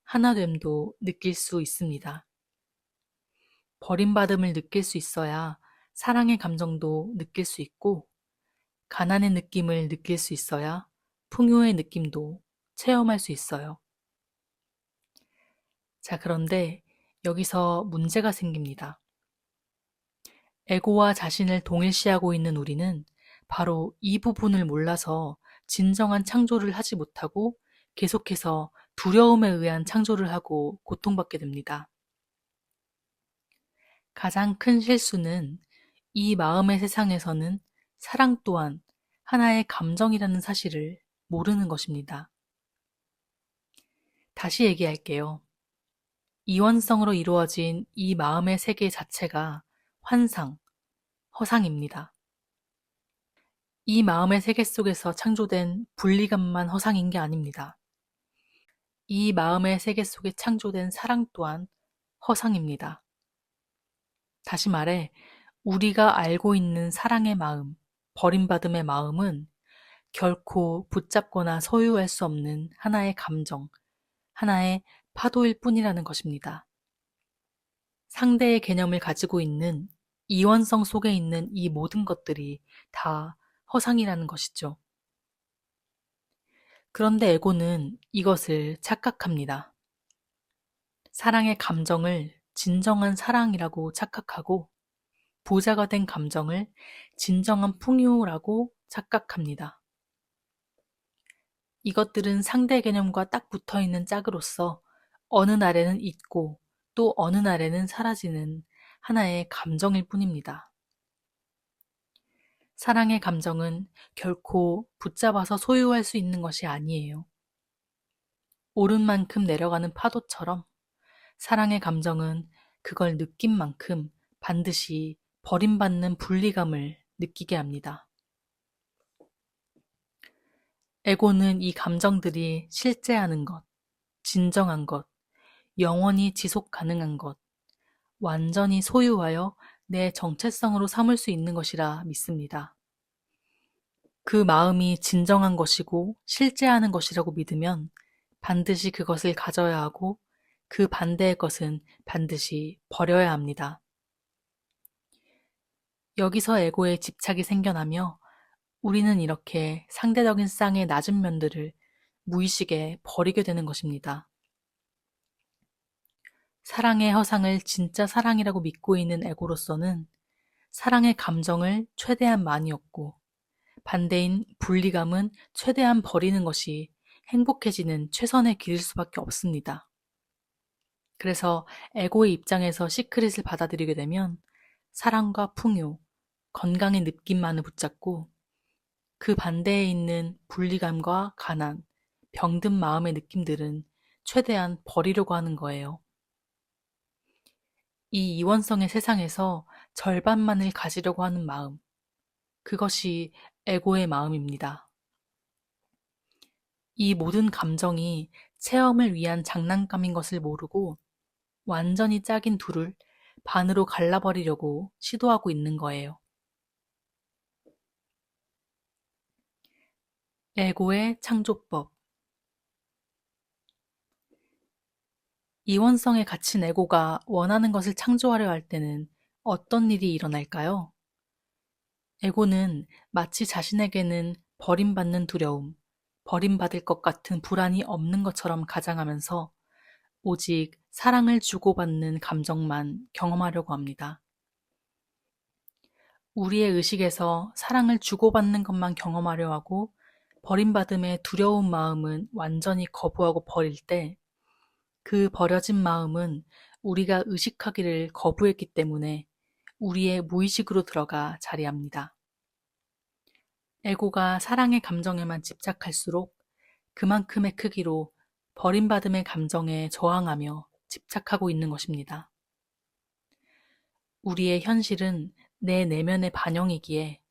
[SPEAKER 1] 하나됨도 느낄 수 있습니다. 버림받음을 느낄 수 있어야 사랑의 감정도 느낄 수 있고, 가난의 느낌을 느낄 수 있어야 풍요의 느낌도 체험할 수 있어요. 자, 그런데 여기서 문제가 생깁니다. 에고와 자신을 동일시하고 있는 우리는 바로 이 부분을 몰라서 진정한 창조를 하지 못하고 계속해서 두려움에 의한 창조를 하고 고통받게 됩니다. 가장 큰 실수는 이 마음의 세상에서는 사랑 또한 하나의 감정이라는 사실을 모르는 것입니다. 다시 얘기할게요. 이원성으로 이루어진 이 마음의 세계 자체가 환상, 허상입니다. 이 마음의 세계 속에서 창조된 분리감만 허상인 게 아닙니다. 이 마음의 세계 속에 창조된 사랑 또한 허상입니다. 다시 말해, 우리가 알고 있는 사랑의 마음, 버림받음의 마음은 결코 붙잡거나 소유할 수 없는 하나의 감정, 하나의 파도일 뿐이라는 것입니다. 상대의 개념을 가지고 있는 이원성 속에 있는 이 모든 것들이 다 허상이라는 것이죠. 그런데 에고는 이것을 착각합니다. 사랑의 감정을 진정한 사랑이라고 착각하고 부자가 된 감정을 진정한 풍요라고 착각합니다. 이것들은 상대 개념과 딱 붙어 있는 짝으로서 어느 날에는 있고 또 어느 날에는 사라지는 하나의 감정일 뿐입니다. 사랑의 감정은 결코 붙잡아서 소유할 수 있는 것이 아니에요. 오른 만큼 내려가는 파도처럼 사랑의 감정은 그걸 느낀 만큼 반드시 버림받는 분리감을 느끼게 합니다. 에고는 이 감정들이 실제하는 것, 진정한 것, 영원히 지속 가능한 것, 완전히 소유하여 내 정체성으로 삼을 수 있는 것이라 믿습니다. 그 마음이 진정한 것이고 실제하는 것이라고 믿으면 반드시 그것을 가져야 하고 그 반대의 것은 반드시 버려야 합니다. 여기서 에고에 집착이 생겨나며 우리는 이렇게 상대적인 쌍의 낮은 면들을 무의식에 버리게 되는 것입니다. 사랑의 허상을 진짜 사랑이라고 믿고 있는 에고로서는 사랑의 감정을 최대한 많이 얻고 반대인 분리감은 최대한 버리는 것이 행복해지는 최선의 길일 수밖에 없습니다. 그래서 에고의 입장에서 시크릿을 받아들이게 되면 사랑과 풍요, 건강의 느낌만을 붙잡고 그 반대에 있는 분리감과 가난, 병든 마음의 느낌들은 최대한 버리려고 하는 거예요. 이 이원성의 세상에서 절반만을 가지려고 하는 마음, 그것이 에고의 마음입니다. 이 모든 감정이 체험을 위한 장난감인 것을 모르고 완전히 짝인 둘을 반으로 갈라버리려고 시도하고 있는 거예요. 에고의 창조법. 이원성에 갇힌 에고가 원하는 것을 창조하려 할 때는 어떤 일이 일어날까요? 에고는 마치 자신에게는 버림받는 두려움, 버림받을 것 같은 불안이 없는 것처럼 가장하면서 오직 사랑을 주고받는 감정만 경험하려고 합니다. 우리의 의식에서 사랑을 주고받는 것만 경험하려 하고 버림받음의 두려운 마음은 완전히 거부하고 버릴 때 그 버려진 마음은 우리가 의식하기를 거부했기 때문에 우리의 무의식으로 들어가 자리합니다. 에고가 사랑의 감정에만 집착할수록 그만큼의 크기로 버림받음의 감정에 저항하며 집착하고 있는 것입니다. 우리의 현실은 내 내면의 반영이기에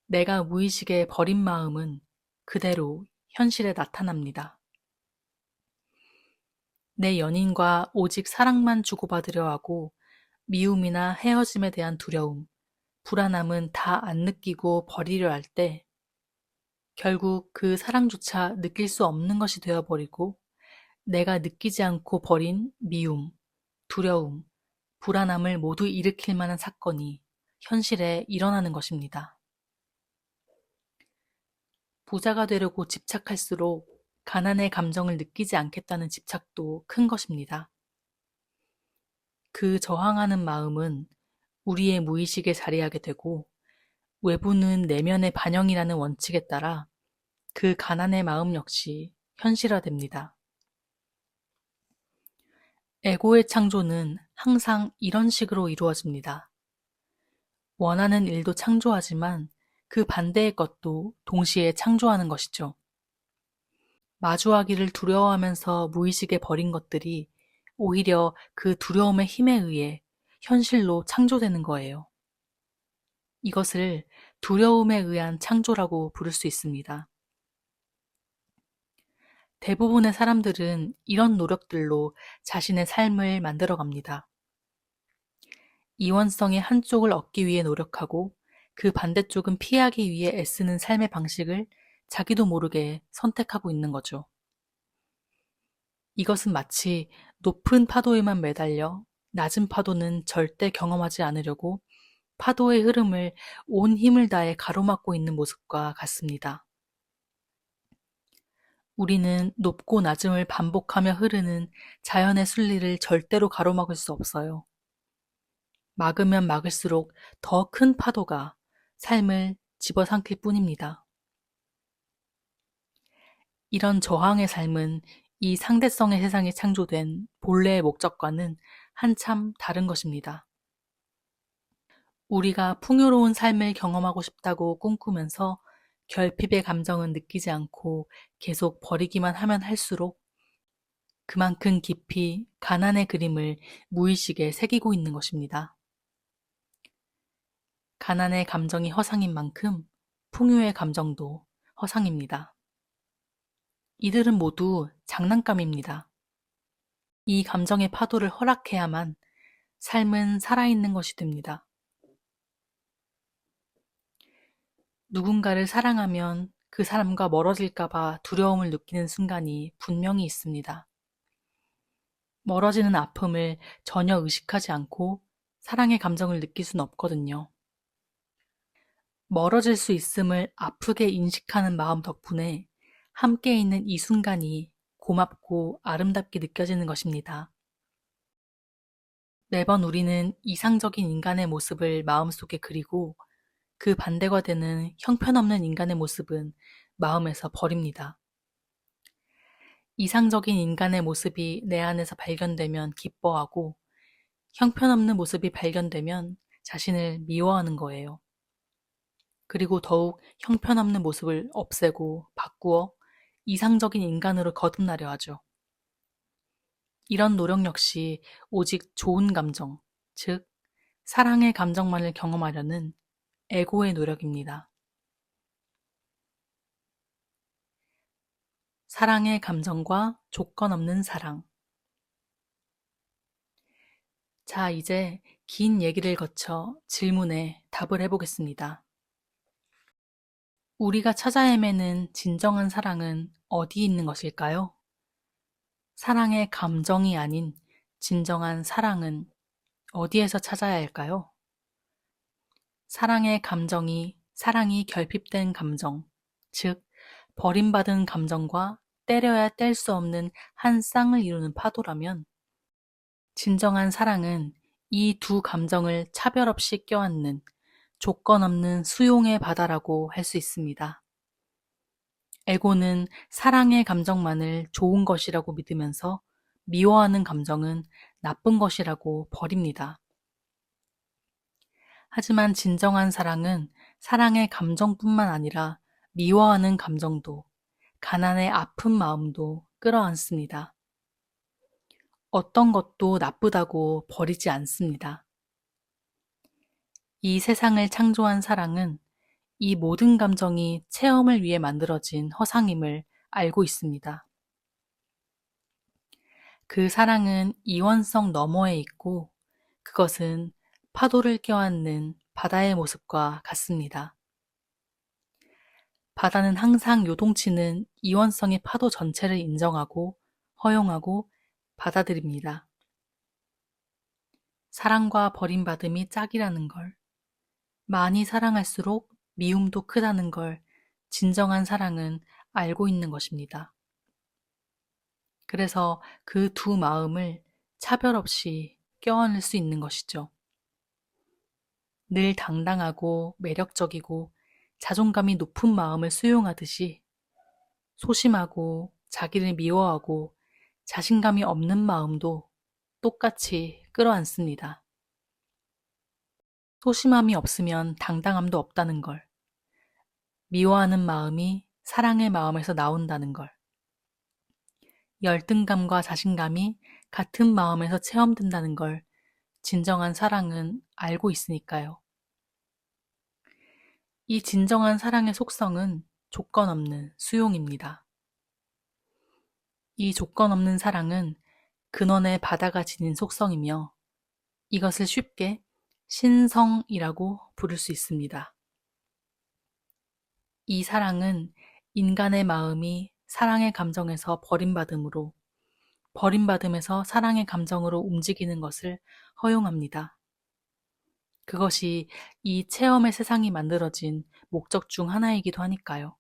[SPEAKER 1] 내가 무의식에 버린 마음은 그대로 현실에 나타납니다. 내 연인과 오직 사랑만 주고받으려 하고 미움이나 헤어짐에 대한 두려움, 불안함은 다 안 느끼고 버리려 할 때 결국 그 사랑조차 느낄 수 없는 것이 되어버리고 내가 느끼지 않고 버린 미움, 두려움, 불안함을 모두 일으킬 만한 사건이 현실에 일어나는 것입니다. 부자가 되려고 집착할수록 가난의 감정을 느끼지 않겠다는 집착도 큰 것입니다. 그 저항하는 마음은 우리의 무의식에 자리하게 되고 외부는 내면의 반영이라는 원칙에 따라 그 가난의 마음 역시 현실화됩니다. 에고의 창조는 항상 이런 식으로 이루어집니다. 원하는 일도 창조하지만 그 반대의 것도 동시에 창조하는 것이죠. 마주하기를 두려워하면서 무의식에 버린 것들이 오히려 그 두려움의 힘에 의해 현실로 창조되는 거예요. 이것을 두려움에 의한 창조라고 부를 수 있습니다. 대부분의 사람들은 이런 노력들로 자신의 삶을 만들어 갑니다. 이원성의 한쪽을 얻기 위해 노력하고 그 반대쪽은 피하기 위해 애쓰는 삶의 방식을 자기도 모르게 선택하고 있는 거죠. 이것은 마치 높은 파도에만 매달려 낮은 파도는 절대 경험하지 않으려고 파도의 흐름을 온 힘을 다해 가로막고 있는 모습과 같습니다. 우리는 높고 낮음을 반복하며 흐르는 자연의 순리를 절대로 가로막을 수 없어요. 막으면 막을수록 더 큰 파도가 삶을 집어삼킬 뿐입니다. 이런 저항의 삶은 이 상대성의 세상에 창조된 본래의 목적과는 한참 다른 것입니다. 우리가 풍요로운 삶을 경험하고 싶다고 꿈꾸면서 결핍의 감정은 느끼지 않고 계속 버리기만 하면 할수록 그만큼 깊이 가난의 그림을 무의식에 새기고 있는 것입니다. 가난의 감정이 허상인 만큼 풍요의 감정도 허상입니다. 이들은 모두 장난감입니다. 이 감정의 파도를 허락해야만 삶은 살아있는 것이 됩니다. 누군가를 사랑하면 그 사람과 멀어질까봐 두려움을 느끼는 순간이 분명히 있습니다. 멀어지는 아픔을 전혀 의식하지 않고 사랑의 감정을 느낄 수는 없거든요. 멀어질 수 있음을 아프게 인식하는 마음 덕분에 함께 있는 이 순간이 고맙고 아름답게 느껴지는 것입니다. 매번 우리는 이상적인 인간의 모습을 마음속에 그리고 그 반대가 되는 형편없는 인간의 모습은 마음에서 버립니다. 이상적인 인간의 모습이 내 안에서 발견되면 기뻐하고 형편없는 모습이 발견되면 자신을 미워하는 거예요. 그리고 더욱 형편없는 모습을 없애고 바꾸어 이상적인 인간으로 거듭나려 하죠. 이런 노력 역시 오직 좋은 감정, 즉, 사랑의 감정만을 경험하려는 에고의 노력입니다. 사랑의 감정과 조건 없는 사랑. 자, 이제 긴 얘기를 거쳐 질문에 답을 해보겠습니다. 우리가 찾아 헤매는 진정한 사랑은 어디 있는 것일까요? 사랑의 감정이 아닌 진정한 사랑은 어디에서 찾아야 할까요? 사랑의 감정이 사랑이 결핍된 감정, 즉, 버림받은 감정과 때려야 뗄 수 없는 한 쌍을 이루는 파도라면, 진정한 사랑은 이 두 감정을 차별 없이 껴안는 조건 없는 수용의 바다라고 할 수 있습니다. 에고는 사랑의 감정만을 좋은 것이라고 믿으면서 미워하는 감정은 나쁜 것이라고 버립니다. 하지만 진정한 사랑은 사랑의 감정뿐만 아니라 미워하는 감정도, 가난의 아픈 마음도 끌어안습니다. 어떤 것도 나쁘다고 버리지 않습니다. 이 세상을 창조한 사랑은 이 모든 감정이 체험을 위해 만들어진 허상임을 알고 있습니다. 그 사랑은 이원성 너머에 있고 그것은 파도를 껴안는 바다의 모습과 같습니다. 바다는 항상 요동치는 이원성의 파도 전체를 인정하고 허용하고 받아들입니다. 사랑과 버림받음이 짝이라는 걸, 많이 사랑할수록 미움도 크다는 걸 진정한 사랑은 알고 있는 것입니다. 그래서 그 두 마음을 차별 없이 껴안을 수 있는 것이죠. 늘 당당하고 매력적이고 자존감이 높은 마음을 수용하듯이 소심하고 자기를 미워하고 자신감이 없는 마음도 똑같이 끌어안습니다. 소심함이 없으면 당당함도 없다는 걸, 미워하는 마음이 사랑의 마음에서 나온다는 걸, 열등감과 자신감이 같은 마음에서 체험된다는 걸 진정한 사랑은 알고 있으니까요. 이 진정한 사랑의 속성은 조건 없는 수용입니다. 이 조건 없는 사랑은 근원의 바다가 지닌 속성이며 이것을 쉽게 신성이라고 부를 수 있습니다. 이 사랑은 인간의 마음이 사랑의 감정에서 버림받음으로, 버림받음에서 사랑의 감정으로 움직이는 것을 허용합니다. 그것이 이 체험의 세상이 만들어진 목적 중 하나이기도 하니까요.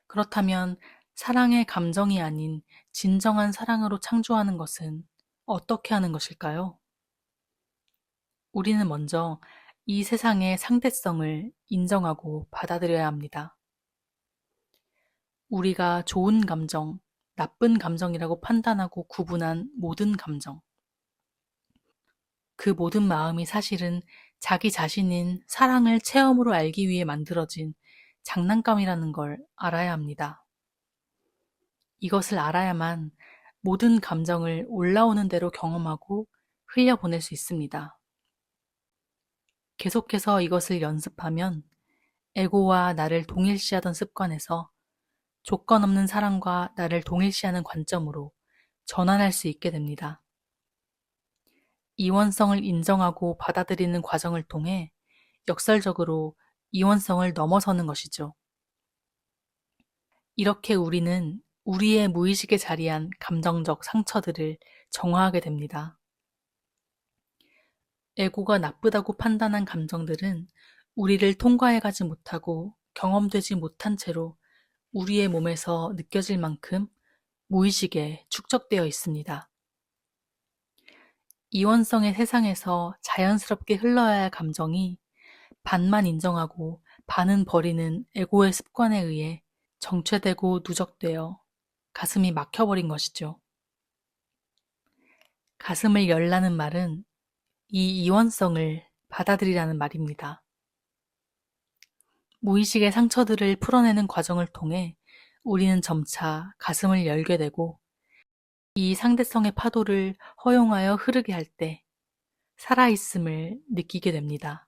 [SPEAKER 1] 그렇다면 사랑의 감정이 아닌 진정한 사랑으로 창조하는 것은 어떻게 하는 것일까요? 우리는 먼저 이 세상의 상대성을 인정하고 받아들여야 합니다. 우리가 좋은 감정, 나쁜 감정이라고 판단하고 구분한 모든 감정, 그 모든 마음이 사실은 자기 자신인 사랑을 체험으로 알기 위해 만들어진 장난감이라는 걸 알아야 합니다. 이것을 알아야만 모든 감정을 올라오는 대로 경험하고 흘려보낼 수 있습니다. 계속해서 이것을 연습하면 에고와 나를 동일시하던 습관에서 조건 없는 사랑과 나를 동일시하는 관점으로 전환할 수 있게 됩니다. 이원성을 인정하고 받아들이는 과정을 통해 역설적으로 이원성을 넘어서는 것이죠. 이렇게 우리는 우리의 무의식에 자리한 감정적 상처들을 정화하게 됩니다. 에고가 나쁘다고 판단한 감정들은 우리를 통과해가지 못하고 경험되지 못한 채로 우리의 몸에서 느껴질 만큼 무의식에 축적되어 있습니다. 이원성의 세상에서 자연스럽게 흘러야 할 감정이 반만 인정하고 반은 버리는 에고의 습관에 의해 정체되고 누적되어 가슴이 막혀버린 것이죠. 가슴을 열라는 말은 이 이원성을 받아들이라는 말입니다. 무의식의 상처들을 풀어내는 과정을 통해 우리는 점차 가슴을 열게 되고 이 상대성의 파도를 허용하여 흐르게 할 때 살아있음을 느끼게 됩니다.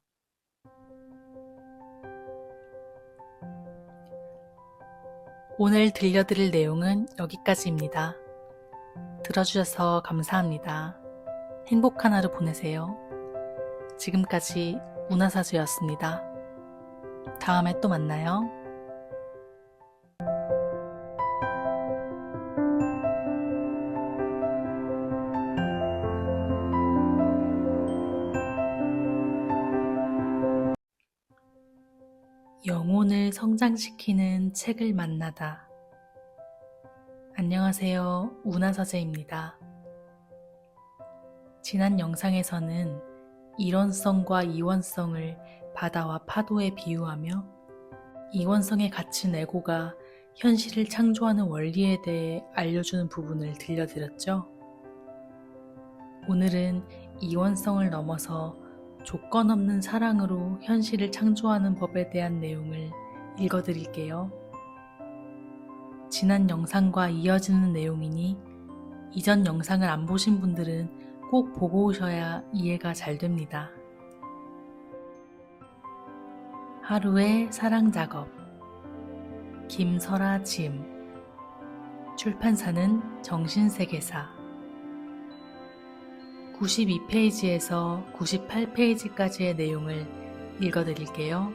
[SPEAKER 1] 오늘 들려드릴 내용은 여기까지입니다. 들어주셔서 감사합니다. 행복한 하루 보내세요. 지금까지 문화사주였습니다. 다음에 또 만나요. 영혼을 성장시키는 책을 만나다. 안녕하세요. 운하서재입니다. 지난 영상에서는 일원성과 이원성을 바다와 파도에 비유하며 이원성에 갇힌 에고가 현실을 창조하는 원리에 대해 알려주는 부분을 들려드렸죠. 오늘은 이원성을 넘어서 조건 없는 사랑으로 현실을 창조하는 법에 대한 내용을 읽어드릴게요. 지난 영상과 이어지는 내용이니 이전 영상을 안 보신 분들은 꼭 보고 오셔야 이해가 잘 됩니다. 하루의 사랑 작업. 김설아 짐. 출판사는 정신세계사. 92페이지에서 98페이지까지의 내용을 읽어드릴게요.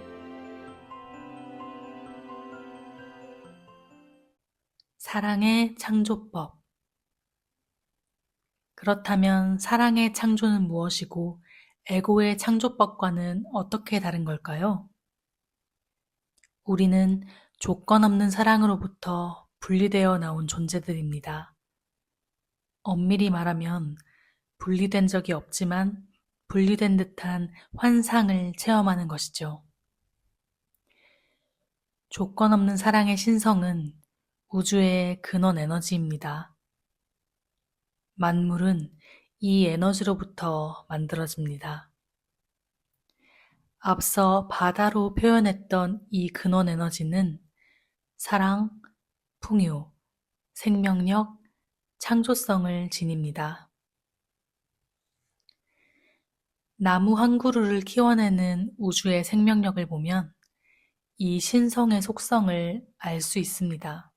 [SPEAKER 1] 사랑의 창조법. 그렇다면 사랑의 창조는 무엇이고 에고의 창조법과는 어떻게 다른 걸까요? 우리는 조건 없는 사랑으로부터 분리되어 나온 존재들입니다. 엄밀히 말하면 분리된 적이 없지만 분리된 듯한 환상을 체험하는 것이죠. 조건 없는 사랑의 신성은 우주의 근원 에너지입니다. 만물은 이 에너지로부터 만들어집니다. 앞서 바다로 표현했던 이 근원 에너지는 사랑, 풍요, 생명력, 창조성을 지닙니다. 나무 한 그루를 키워내는 우주의 생명력을 보면 이 신성의 속성을 알 수 있습니다.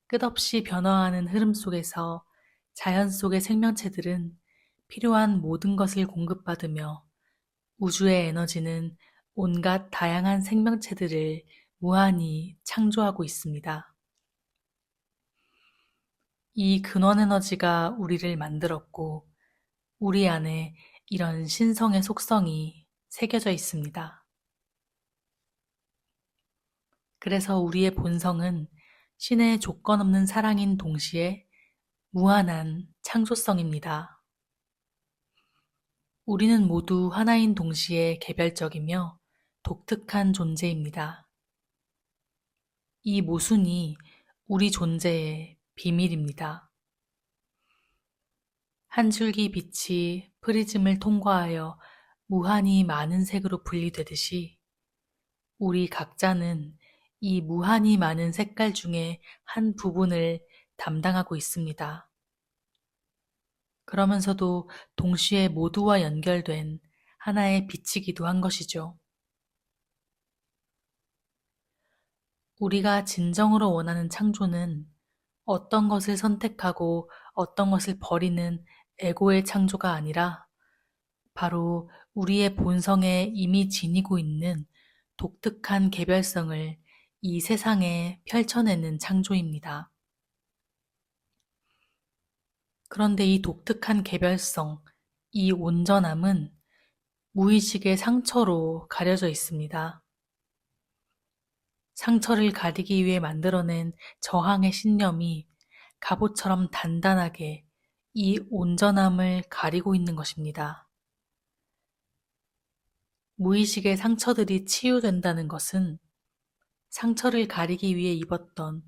[SPEAKER 1] 끝없이 변화하는 흐름 속에서 자연 속의 생명체들은 필요한 모든 것을 공급받으며 우주의 에너지는 온갖 다양한 생명체들을 무한히 창조하고 있습니다. 이 근원 에너지가 우리를 만들었고 우리 안에 이런 신성의 속성이 새겨져 있습니다. 그래서 우리의 본성은 신의 조건 없는 사랑인 동시에 무한한 창조성입니다. 우리는 모두 하나인 동시에 개별적이며 독특한 존재입니다. 이 모순이 우리 존재의 비밀입니다. 한 줄기 빛이 프리즘을 통과하여 무한히 많은 색으로 분리되듯이 우리 각자는 이 무한히 많은 색깔 중에 한 부분을 담당하고 있습니다. 그러면서도 동시에 모두와 연결된 하나의 빛이기도 한 것이죠. 우리가 진정으로 원하는 창조는 어떤 것을 선택하고 어떤 것을 버리는 에고의 창조가 아니라 바로 우리의 본성에 이미 지니고 있는 독특한 개별성을 이 세상에 펼쳐내는 창조입니다. 그런데 이 독특한 개별성, 이 온전함은 무의식의 상처로 가려져 있습니다. 상처를 가리기 위해 만들어낸 저항의 신념이 갑옷처럼 단단하게 이 온전함을 가리고 있는 것입니다. 무의식의 상처들이 치유된다는 것은 상처를 가리기 위해 입었던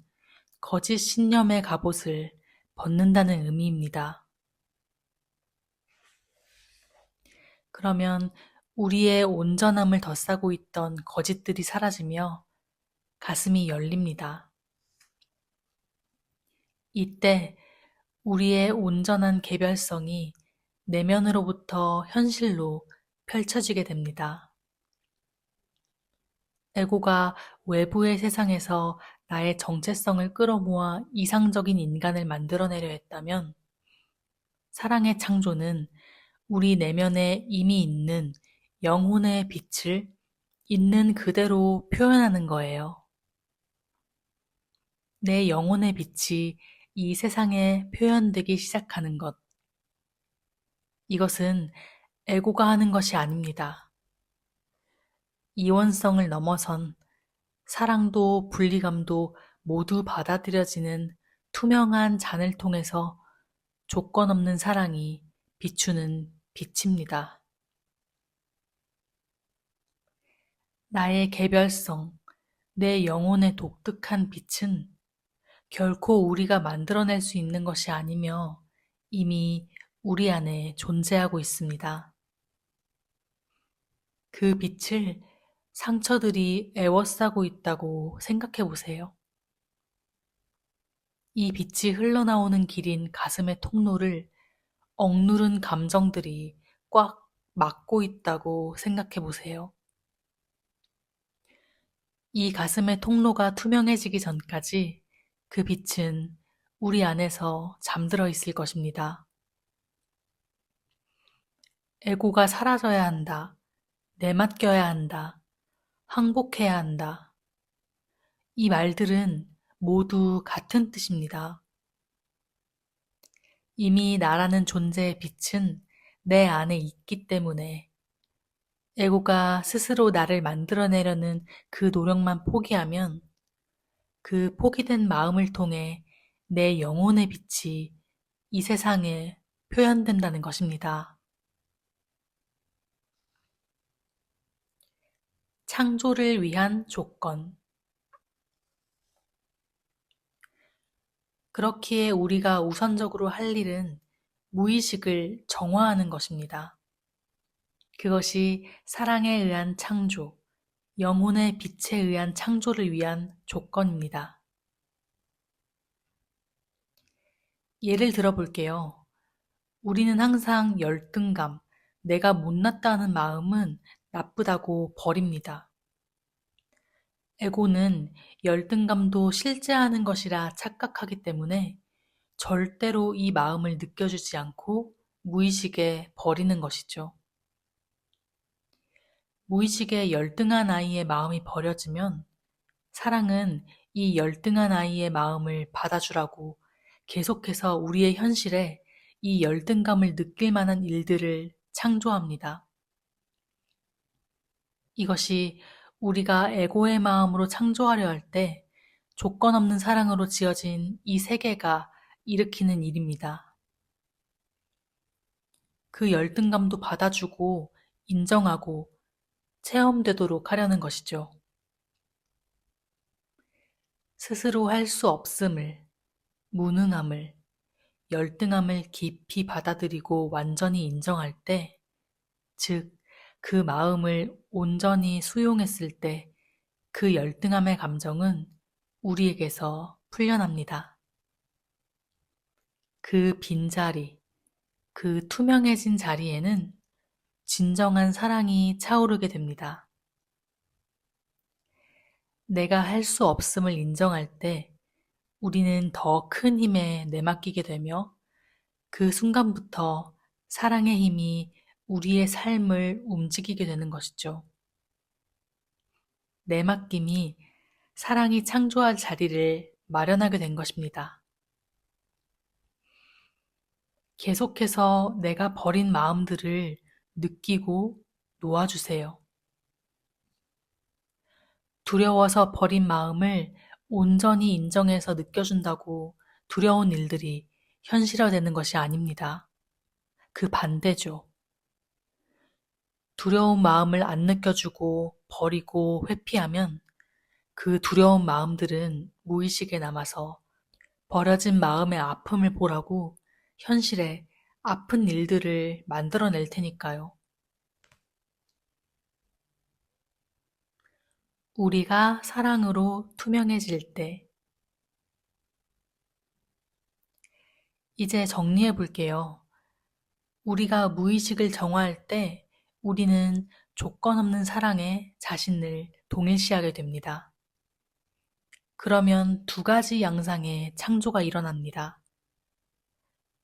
[SPEAKER 1] 거짓 신념의 갑옷을 벗는다는 의미입니다. 그러면 우리의 온전함을 덧싸고 있던 거짓들이 사라지며 가슴이 열립니다. 이때 우리의 온전한 개별성이 내면으로부터 현실로 펼쳐지게 됩니다. 에고가 외부의 세상에서 나의 정체성을 끌어모아 이상적인 인간을 만들어내려 했다면 사랑의 창조는 우리 내면에 이미 있는 영혼의 빛을 있는 그대로 표현하는 거예요. 내 영혼의 빛이 이 세상에 표현되기 시작하는 것. 이것은 에고가 하는 것이 아닙니다. 이원성을 넘어선 사랑도 분리감도 모두 받아들여지는 투명한 잔을 통해서 조건 없는 사랑이 비추는 빛입니다. 나의 개별성, 내 영혼의 독특한 빛은 결코 우리가 만들어낼 수 있는 것이 아니며 이미 우리 안에 존재하고 있습니다. 그 빛을 상처들이 애워싸고 있다고 생각해 보세요. 이 빛이 흘러나오는 길인 가슴의 통로를 억누른 감정들이 꽉 막고 있다고 생각해 보세요. 이 가슴의 통로가 투명해지기 전까지 그 빛은 우리 안에서 잠들어 있을 것입니다. 에고가 사라져야 한다. 내맡겨야 한다. 항복해야 한다. 이 말들은 모두 같은 뜻입니다. 이미 나라는 존재의 빛은 내 안에 있기 때문에 에고가 스스로 나를 만들어내려는 그 노력만 포기하면 그 포기된 마음을 통해 내 영혼의 빛이 이 세상에 표현된다는 것입니다. 창조를 위한 조건. 그렇기에 우리가 우선적으로 할 일은 무의식을 정화하는 것입니다. 그것이 사랑에 의한 창조, 영혼의 빛에 의한 창조를 위한 조건입니다. 예를 들어 볼게요. 우리는 항상 열등감, 내가 못났다는 마음은 나쁘다고 버립니다. 에고는 열등감도 실제하는 것이라 착각하기 때문에 절대로 이 마음을 느껴주지 않고 무의식에 버리는 것이죠. 무의식에 열등한 아이의 마음이 버려지면 사랑은 이 열등한 아이의 마음을 받아주라고 계속해서 우리의 현실에 이 열등감을 느낄 만한 일들을 창조합니다. 이것이 우리가 에고의 마음으로 창조하려 할 때 조건 없는 사랑으로 지어진 이 세계가 일으키는 일입니다. 그 열등감도 받아주고 인정하고 체험되도록 하려는 것이죠. 스스로 할 수 없음을, 무능함을, 열등함을 깊이 받아들이고 완전히 인정할 때, 즉, 그 마음을 온전히 수용했을 때 그 열등함의 감정은 우리에게서 풀려납니다. 그 빈자리, 그 투명해진 자리에는 진정한 사랑이 차오르게 됩니다. 내가 할 수 없음을 인정할 때 우리는 더 큰 힘에 내맡기게 되며 그 순간부터 사랑의 힘이 우리의 삶을 움직이게 되는 것이죠. 내맡김이 사랑이 창조할 자리를 마련하게 된 것입니다. 계속해서 내가 버린 마음들을 느끼고 놓아주세요. 두려워서 버린 마음을 온전히 인정해서 느껴준다고 두려운 일들이 현실화되는 것이 아닙니다. 그 반대죠. 두려운 마음을 안 느껴주고 버리고 회피하면 그 두려운 마음들은 무의식에 남아서 버려진 마음의 아픔을 보라고 현실에 아픈 일들을 만들어낼 테니까요. 우리가 사랑으로 투명해질 때. 이제 정리해 볼게요. 우리가 무의식을 정화할 때 우리는 조건 없는 사랑에 자신을 동일시하게 됩니다. 그러면 두 가지 양상의 창조가 일어납니다.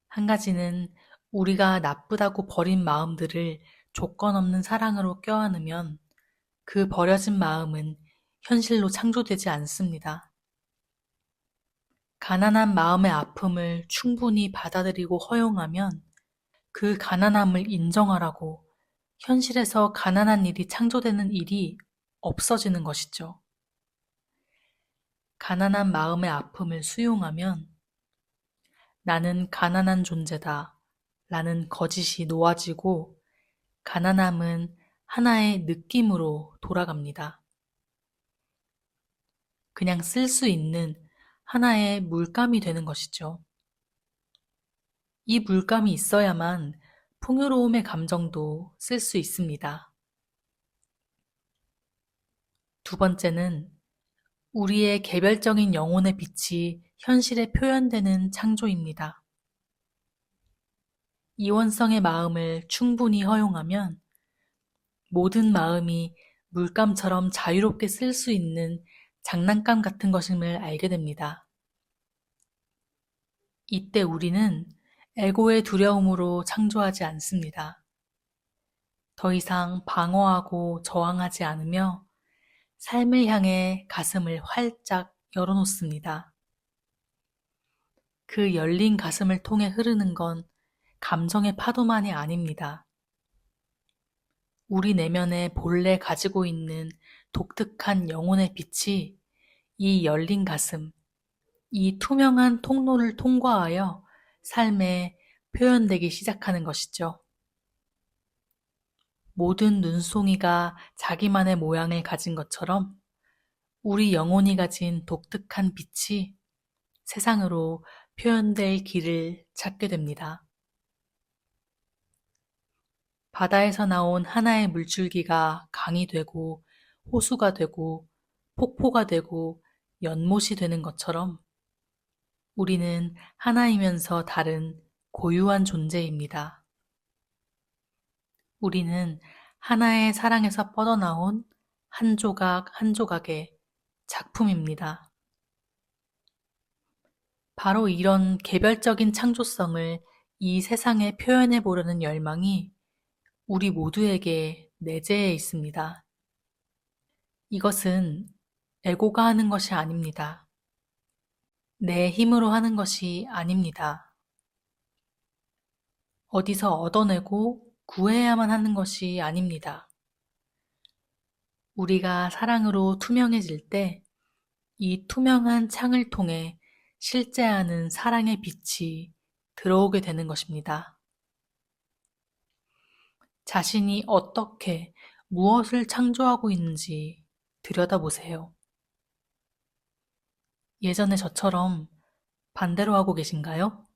[SPEAKER 1] 한 가지는 우리가 나쁘다고 버린 마음들을 조건 없는 사랑으로 껴안으면 그 버려진 마음은 현실로 창조되지 않습니다. 가난한 마음의 아픔을 충분히 받아들이고 허용하면 그 가난함을 인정하라고 현실에서 가난한 일이 창조되는 일이 없어지는 것이죠. 가난한 마음의 아픔을 수용하면 나는 가난한 존재다 라는 거짓이 놓아지고 가난함은 하나의 느낌으로 돌아갑니다. 그냥 쓸 수 있는 하나의 물감이 되는 것이죠. 이 물감이 있어야만 풍요로움의 감정도 쓸 수 있습니다. 두 번째는 우리의 개별적인 영혼의 빛이 현실에 표현되는 창조입니다. 이원성의 마음을 충분히 허용하면 모든 마음이 물감처럼 자유롭게 쓸 수 있는 장난감 같은 것임을 알게 됩니다. 이때 우리는 에고의 두려움으로 창조하지 않습니다. 더 이상 방어하고 저항하지 않으며 삶을 향해 가슴을 활짝 열어놓습니다. 그 열린 가슴을 통해 흐르는 건 감정의 파도만이 아닙니다. 우리 내면에 본래 가지고 있는 독특한 영혼의 빛이 이 열린 가슴, 이 투명한 통로를 통과하여 삶에 표현되기 시작하는 것이죠. 모든 눈송이가 자기만의 모양을 가진 것처럼 우리 영혼이 가진 독특한 빛이 세상으로 표현될 길을 찾게 됩니다. 바다에서 나온 하나의 물줄기가 강이 되고 호수가 되고 폭포가 되고 연못이 되는 것처럼 우리는 하나이면서 다른 고유한 존재입니다. 우리는 하나의 사랑에서 뻗어나온 한 조각 한 조각의 작품입니다. 바로 이런 개별적인 창조성을 이 세상에 표현해 보려는 열망이 우리 모두에게 내재해 있습니다. 이것은 에고가 하는 것이 아닙니다. 내 힘으로 하는 것이 아닙니다. 어디서 얻어내고 구해야만 하는 것이 아닙니다. 우리가 사랑으로 투명해질 때 이 투명한 창을 통해 실제하는 사랑의 빛이 들어오게 되는 것입니다. 자신이 어떻게 무엇을 창조하고 있는지 들여다보세요. 예전에 저처럼 반대로 하고 계신가요?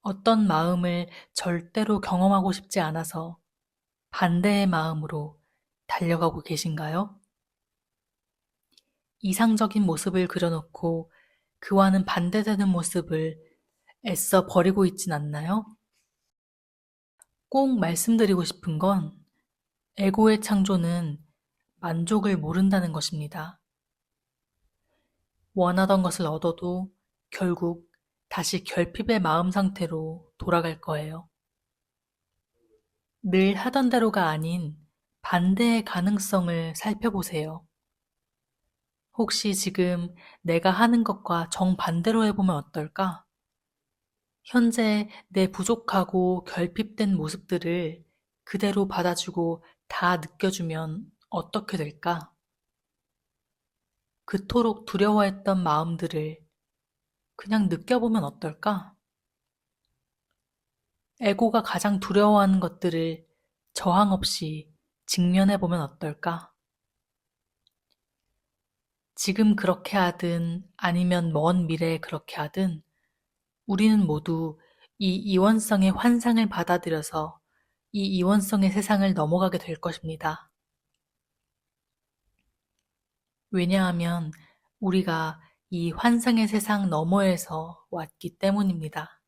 [SPEAKER 1] 어떤 마음을 절대로 경험하고 싶지 않아서 반대의 마음으로 달려가고 계신가요? 이상적인 모습을 그려놓고 그와는 반대되는 모습을 애써 버리고 있진 않나요? 꼭 말씀드리고 싶은 건 에고의 창조는 만족을 모른다는 것입니다. 원하던 것을 얻어도 결국 다시 결핍의 마음 상태로 돌아갈 거예요. 늘 하던 대로가 아닌 반대의 가능성을 살펴보세요. 혹시 지금 내가 하는 것과 정반대로 해보면 어떨까? 현재 내 부족하고 결핍된 모습들을 그대로 받아주고 다 느껴주면 어떻게 될까? 그토록 두려워했던 마음들을 그냥 느껴보면 어떨까? 에고가 가장 두려워하는 것들을 저항 없이 직면해보면 어떨까? 지금 그렇게 하든 아니면 먼 미래에 그렇게 하든 우리는 모두 이 이원성의 환상을 받아들여서 이 이원성의 세상을 넘어가게 될 것입니다. 왜냐하면 우리가 이 환상의 세상 너머에서 왔기 때문입니다.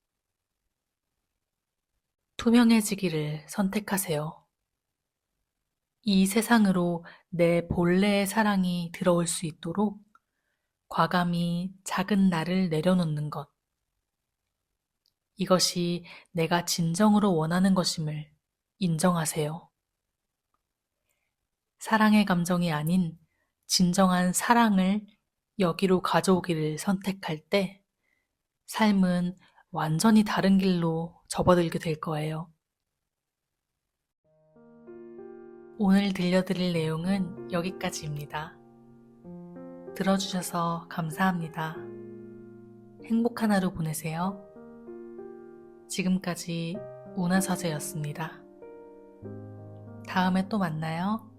[SPEAKER 1] 투명해지기를 선택하세요. 이 세상으로 내 본래의 사랑이 들어올 수 있도록 과감히 작은 나를 내려놓는 것. 이것이 내가 진정으로 원하는 것임을 인정하세요. 사랑의 감정이 아닌 진정한 사랑을 여기로 가져오기를 선택할 때 삶은 완전히 다른 길로 접어들게 될 거예요. 오늘 들려드릴 내용은 여기까지입니다. 들어주셔서 감사합니다. 행복한 하루 보내세요. 지금까지 운하서재였습니다. 다음에 또 만나요.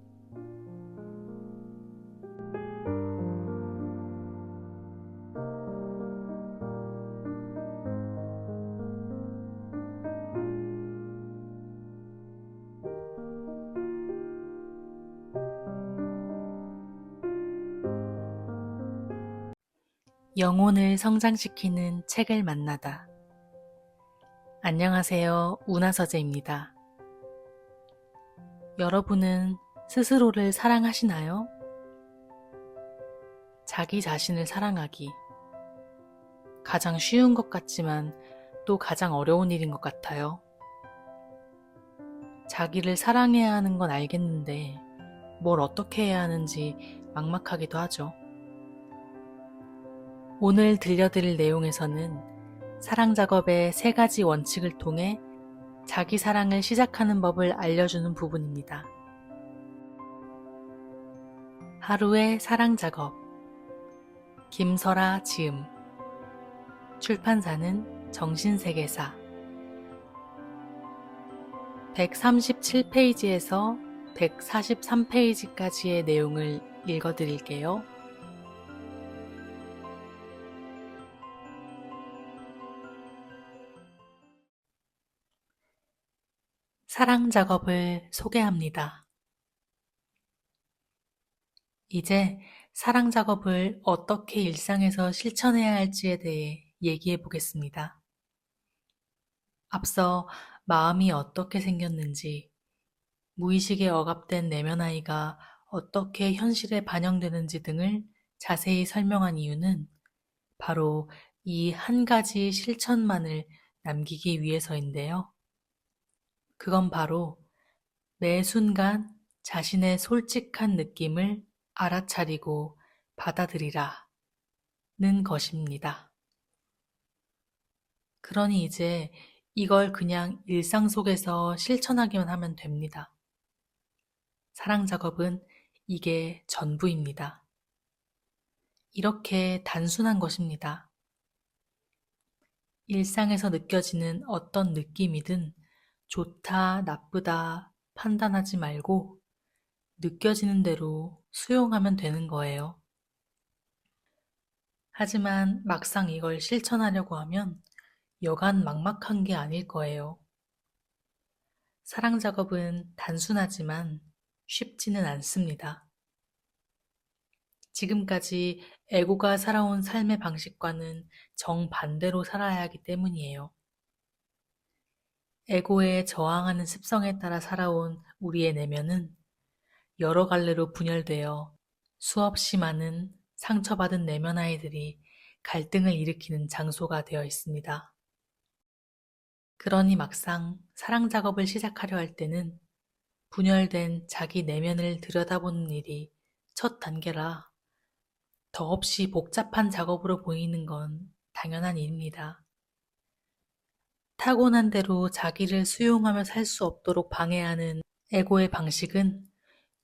[SPEAKER 1] 영혼을 성장시키는 책을 만나다. 안녕하세요. 운하서재입니다. 여러분은 스스로를 사랑하시나요? 자기 자신을 사랑하기. 가장 쉬운 것 같지만 또 가장 어려운 일인 것 같아요. 자기를 사랑해야 하는 건 알겠는데 뭘 어떻게 해야 하는지 막막하기도 하죠. 오늘 들려드릴 내용에서는 사랑 작업의 3가지 원칙을 통해 자기 사랑을 시작하는 법을 알려주는 부분입니다. 하루의 사랑 작업. 김설아 지음. 출판사는 정신세계사. 137페이지에서 143페이지까지의 내용을 읽어드릴게요. 사랑 작업을 소개합니다. 이제 사랑 작업을 어떻게 일상에서 실천해야 할지에 대해 얘기해 보겠습니다. 앞서 마음이 어떻게 생겼는지, 무의식에 억압된 내면 아이가 어떻게 현실에 반영되는지 등을 자세히 설명한 이유는 바로 이 한 가지 실천만을 남기기 위해서인데요. 그건 바로 매 순간 자신의 솔직한 느낌을 알아차리고 받아들이라 는 것입니다. 그러니 이제 이걸 그냥 일상 속에서 실천하기만 하면 됩니다. 사랑 작업은 이게 전부입니다. 이렇게 단순한 것입니다. 일상에서 느껴지는 어떤 느낌이든 좋다, 나쁘다 판단하지 말고 느껴지는 대로 수용하면 되는 거예요. 하지만 막상 이걸 실천하려고 하면 여간 막막한 게 아닐 거예요. 사랑 작업은 단순하지만 쉽지는 않습니다. 지금까지 에고가 살아온 삶의 방식과는 정반대로 살아야 하기 때문이에요. 에고에 저항하는 습성에 따라 살아온 우리의 내면은 여러 갈래로 분열되어 수없이 많은 상처받은 내면 아이들이 갈등을 일으키는 장소가 되어 있습니다. 그러니 막상 사랑 작업을 시작하려 할 때는 분열된 자기 내면을 들여다보는 일이 첫 단계라 더없이 복잡한 작업으로 보이는 건 당연한 일입니다. 타고난 대로 자기를 수용하며 살 수 없도록 방해하는 에고의 방식은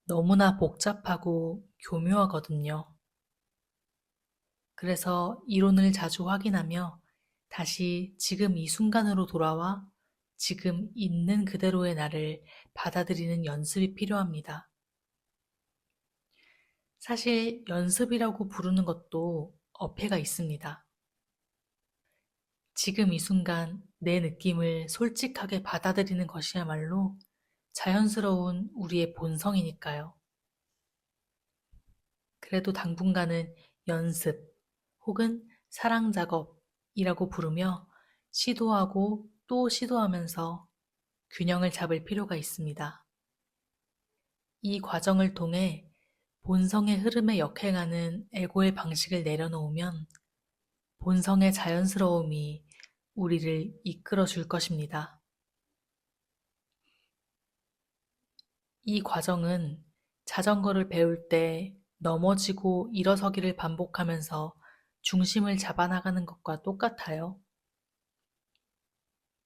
[SPEAKER 1] 너무나 복잡하고 교묘하거든요. 그래서 이론을 자주 확인하며 다시 지금 이 순간으로 돌아와 지금 있는 그대로의 나를 받아들이는 연습이 필요합니다. 사실 연습이라고 부르는 것도 어폐가 있습니다. 지금 이 순간 내 느낌을 솔직하게 받아들이는 것이야말로 자연스러운 우리의 본성이니까요. 그래도 당분간은 연습 혹은 사랑 작업이라고 부르며 시도하고 또 시도하면서 균형을 잡을 필요가 있습니다. 이 과정을 통해 본성의 흐름에 역행하는 에고의 방식을 내려놓으면 본성의 자연스러움이 우리를 이끌어 줄 것입니다. 이 과정은 자전거를 배울 때 넘어지고 일어서기를 반복하면서 중심을 잡아나가는 것과 똑같아요.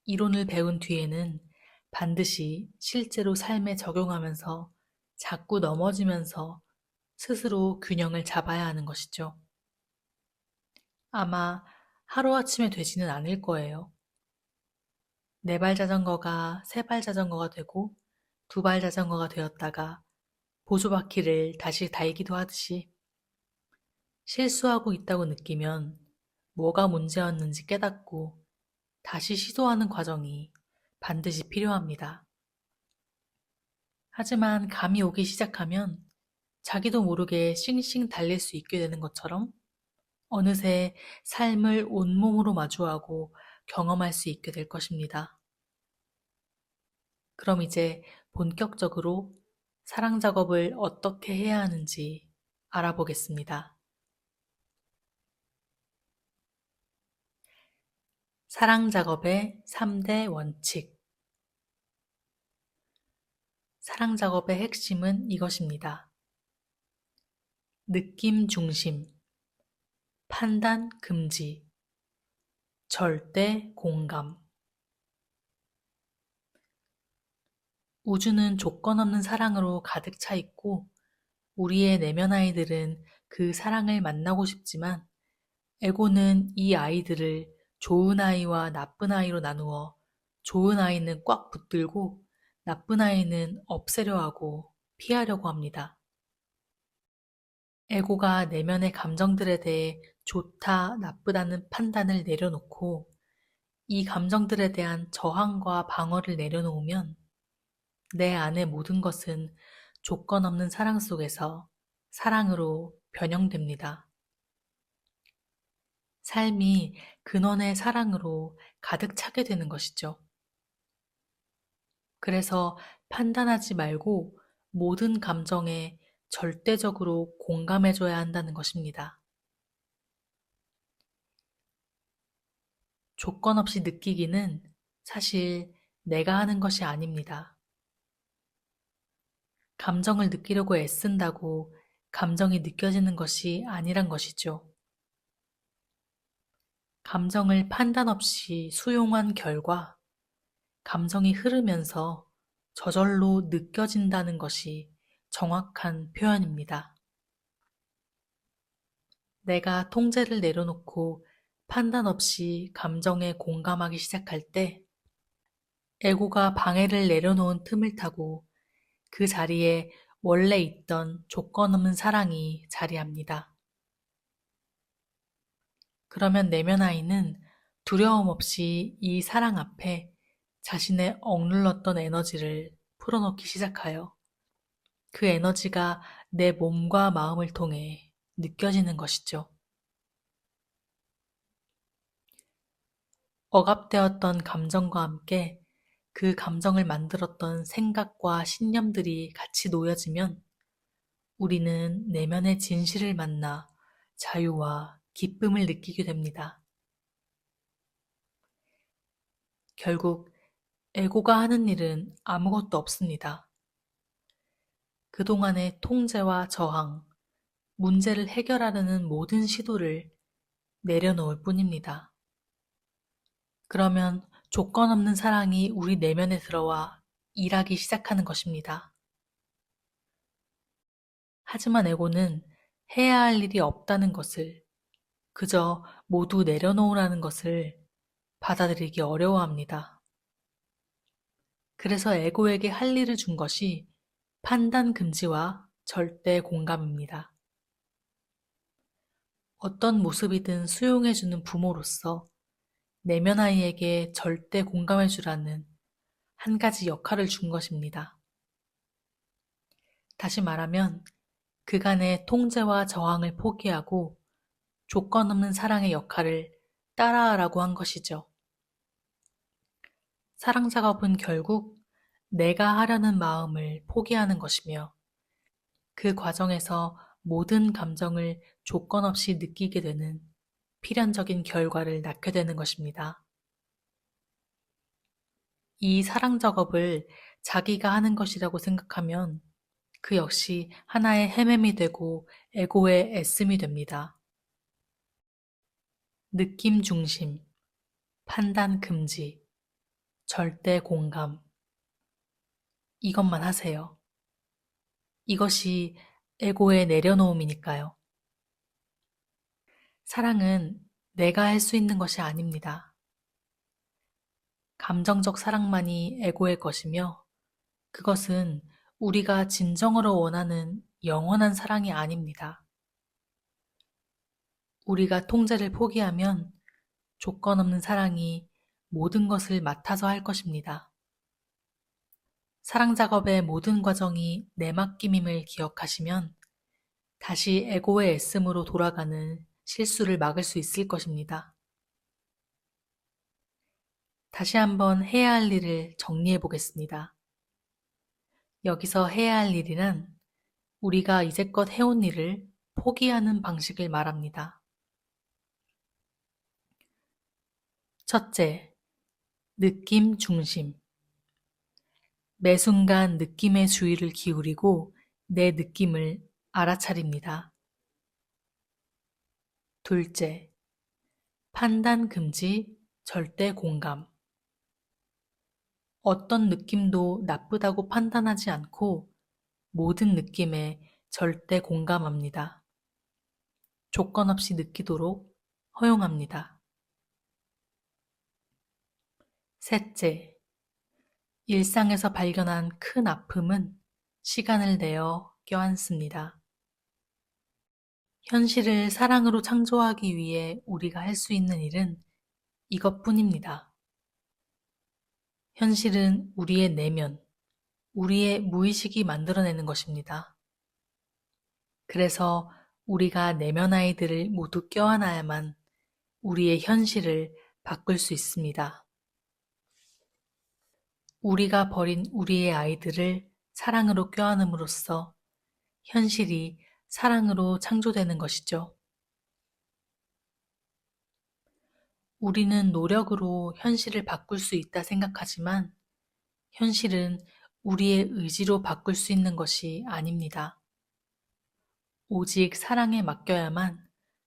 [SPEAKER 1] 이론을 배운 뒤에는 반드시 실제로 삶에 적용하면서 자꾸 넘어지면서 스스로 균형을 잡아야 하는 것이죠. 아마 하루아침에 되지는 않을 거예요. 4발 자전거가 3발 자전거가 되고 2발 자전거가 되었다가 보조바퀴를 다시 달기도 하듯이 실수하고 있다고 느끼면 뭐가 문제였는지 깨닫고 다시 시도하는 과정이 반드시 필요합니다. 하지만 감이 오기 시작하면 자기도 모르게 싱싱 달릴 수 있게 되는 것처럼 어느새 삶을 온몸으로 마주하고 경험할 수 있게 될 것입니다. 그럼 이제 본격적으로 사랑 작업을 어떻게 해야 하는지 알아보겠습니다. 사랑 작업의 3대 원칙. 사랑 작업의 핵심은 이것입니다. 느낌 중심, 판단 금지, 절대 공감. 우주는 조건 없는 사랑으로 가득 차 있고 우리의 내면 아이들은 그 사랑을 만나고 싶지만 에고는 이 아이들을 좋은 아이와 나쁜 아이로 나누어 좋은 아이는 꽉 붙들고 나쁜 아이는 없애려 하고 피하려고 합니다. 에고가 내면의 감정들에 대해 좋다, 나쁘다는 판단을 내려놓고 이 감정들에 대한 저항과 방어를 내려놓으면 내 안의 모든 것은 조건 없는 사랑 속에서 사랑으로 변형됩니다. 삶이 근원의 사랑으로 가득 차게 되는 것이죠. 그래서 판단하지 말고 모든 감정에 절대적으로 공감해줘야 한다는 것입니다. 조건 없이 느끼기는 사실 내가 하는 것이 아닙니다. 감정을 느끼려고 애쓴다고 감정이 느껴지는 것이 아니란 것이죠. 감정을 판단 없이 수용한 결과 감정이 흐르면서 저절로 느껴진다는 것이 정확한 표현입니다. 내가 통제를 내려놓고 판단 없이 감정에 공감하기 시작할 때 에고가 방해를 내려놓은 틈을 타고 그 자리에 원래 있던 조건 없는 사랑이 자리합니다. 그러면 내면 아이는 두려움 없이 이 사랑 앞에 자신의 억눌렀던 에너지를 풀어놓기 시작하여 그 에너지가 내 몸과 마음을 통해 느껴지는 것이죠. 억압되었던 감정과 함께 그 감정을 만들었던 생각과 신념들이 같이 놓여지면 우리는 내면의 진실을 만나 자유와 기쁨을 느끼게 됩니다. 결국 에고가 하는 일은 아무것도 없습니다. 그동안의 통제와 저항, 문제를 해결하려는 모든 시도를 내려놓을 뿐입니다. 그러면 조건 없는 사랑이 우리 내면에 들어와 일하기 시작하는 것입니다. 하지만 에고는 해야 할 일이 없다는 것을, 그저 모두 내려놓으라는 것을 받아들이기 어려워합니다. 그래서 에고에게 할 일을 준 것이 판단 금지와 절대 공감입니다. 어떤 모습이든 수용해주는 부모로서 내면 아이에게 절대 공감해주라는 한 가지 역할을 준 것입니다. 다시 말하면 그간의 통제와 저항을 포기하고 조건 없는 사랑의 역할을 따라하라고 한 것이죠. 사랑 작업은 결국 내가 하려는 마음을 포기하는 것이며 그 과정에서 모든 감정을 조건 없이 느끼게 되는 필연적인 결과를 낳게 되는 것입니다. 이 사랑 작업을 자기가 하는 것이라고 생각하면 그 역시 하나의 헤맴이 되고 에고의 애씀이 됩니다. 느낌 중심, 판단 금지, 절대 공감. 이것만 하세요. 이것이 에고의 내려놓음이니까요. 사랑은 내가 할 수 있는 것이 아닙니다. 감정적 사랑만이 에고의 것이며 그것은 우리가 진정으로 원하는 영원한 사랑이 아닙니다. 우리가 통제를 포기하면 조건 없는 사랑이 모든 것을 맡아서 할 것입니다. 사랑 작업의 모든 과정이 내 맡김임을 기억하시면 다시 에고의 애씀으로 돌아가는 실수를 막을 수 있을 것입니다. 다시 한번 해야 할 일을 정리해 보겠습니다. 여기서 해야 할 일이란 우리가 이제껏 해온 일을 포기하는 방식을 말합니다. 첫째, 느낌 중심. 매 순간 느낌의 주의를 기울이고 내 느낌을 알아차립니다. 둘째, 판단 금지, 절대 공감. 어떤 느낌도 나쁘다고 판단하지 않고 모든 느낌에 절대 공감합니다. 조건 없이 느끼도록 허용합니다. 셋째, 일상에서 발견한 큰 아픔은 시간을 내어 껴안습니다. 현실을 사랑으로 창조하기 위해 우리가 할 수 있는 일은 이것뿐입니다. 현실은 우리의 내면, 우리의 무의식이 만들어내는 것입니다. 그래서 우리가 내면 아이들을 모두 껴안아야만 우리의 현실을 바꿀 수 있습니다. 우리가 버린 우리의 아이들을 사랑으로 껴안음으로써 현실이 사랑으로 창조되는 것이죠. 우리는 노력으로 현실을 바꿀 수 있다 생각하지만 현실은 우리의 의지로 바꿀 수 있는 것이 아닙니다. 오직 사랑에 맡겨야만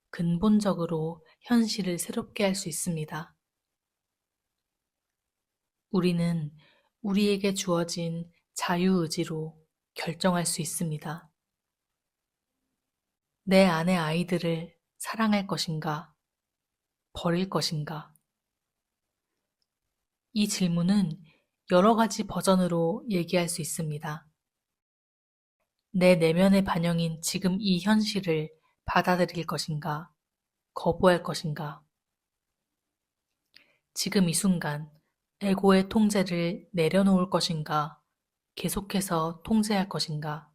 [SPEAKER 1] 근본적으로 현실을 새롭게 할 수 있습니다. 우리는 우리에게 주어진 자유의지로 결정할 수 있습니다. 내 안의 아이들을 사랑할 것인가, 버릴 것인가? 이 질문은 여러 가지 버전으로 얘기할 수 있습니다. 내 내면의 반영인 지금 이 현실을 받아들일 것인가, 거부할 것인가? 지금 이 순간 에고의 통제를 내려놓을 것인가, 계속해서 통제할 것인가?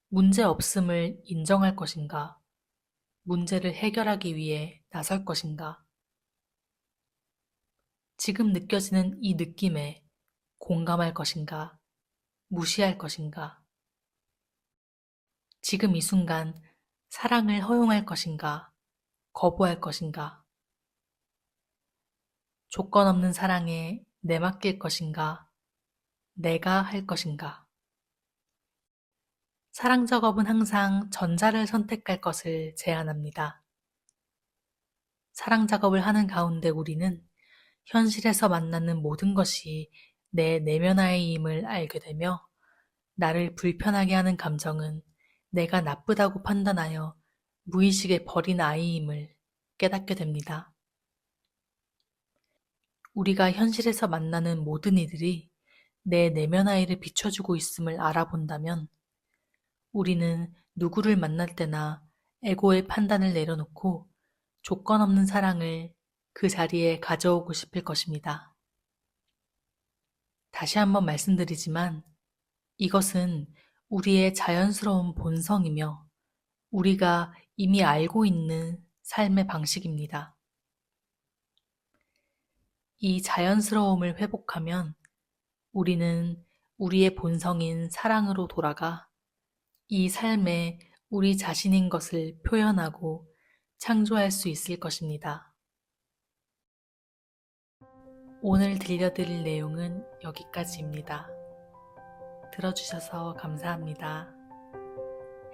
[SPEAKER 1] 문제 없음을 인정할 것인가, 문제를 해결하기 위해 나설 것인가? 지금 느껴지는 이 느낌에 공감할 것인가, 무시할 것인가? 지금 이 순간 사랑을 허용할 것인가, 거부할 것인가? 조건 없는 사랑에 내맡길 것인가, 내가 할 것인가? 사랑 작업은 항상 전자를 선택할 것을 제안합니다. 사랑 작업을 하는 가운데 우리는 현실에서 만나는 모든 것이 내 내면 아이임을 알게 되며 나를 불편하게 하는 감정은 내가 나쁘다고 판단하여 무의식에 버린 아이임을 깨닫게 됩니다. 우리가 현실에서 만나는 모든 이들이 내 내면 아이를 비춰주고 있음을 알아본다면 우리는 누구를 만날 때나 에고의 판단을 내려놓고 조건 없는 사랑을 그 자리에 가져오고 싶을 것입니다. 다시 한번 말씀드리지만 이것은 우리의 자연스러운 본성이며 우리가 이미 알고 있는 삶의 방식입니다. 이 자연스러움을 회복하면 우리는 우리의 본성인 사랑으로 돌아가 이 삶에 우리 자신인 것을 표현하고 창조할 수 있을 것입니다. 오늘 들려드릴 내용은 여기까지입니다. 들어주셔서 감사합니다.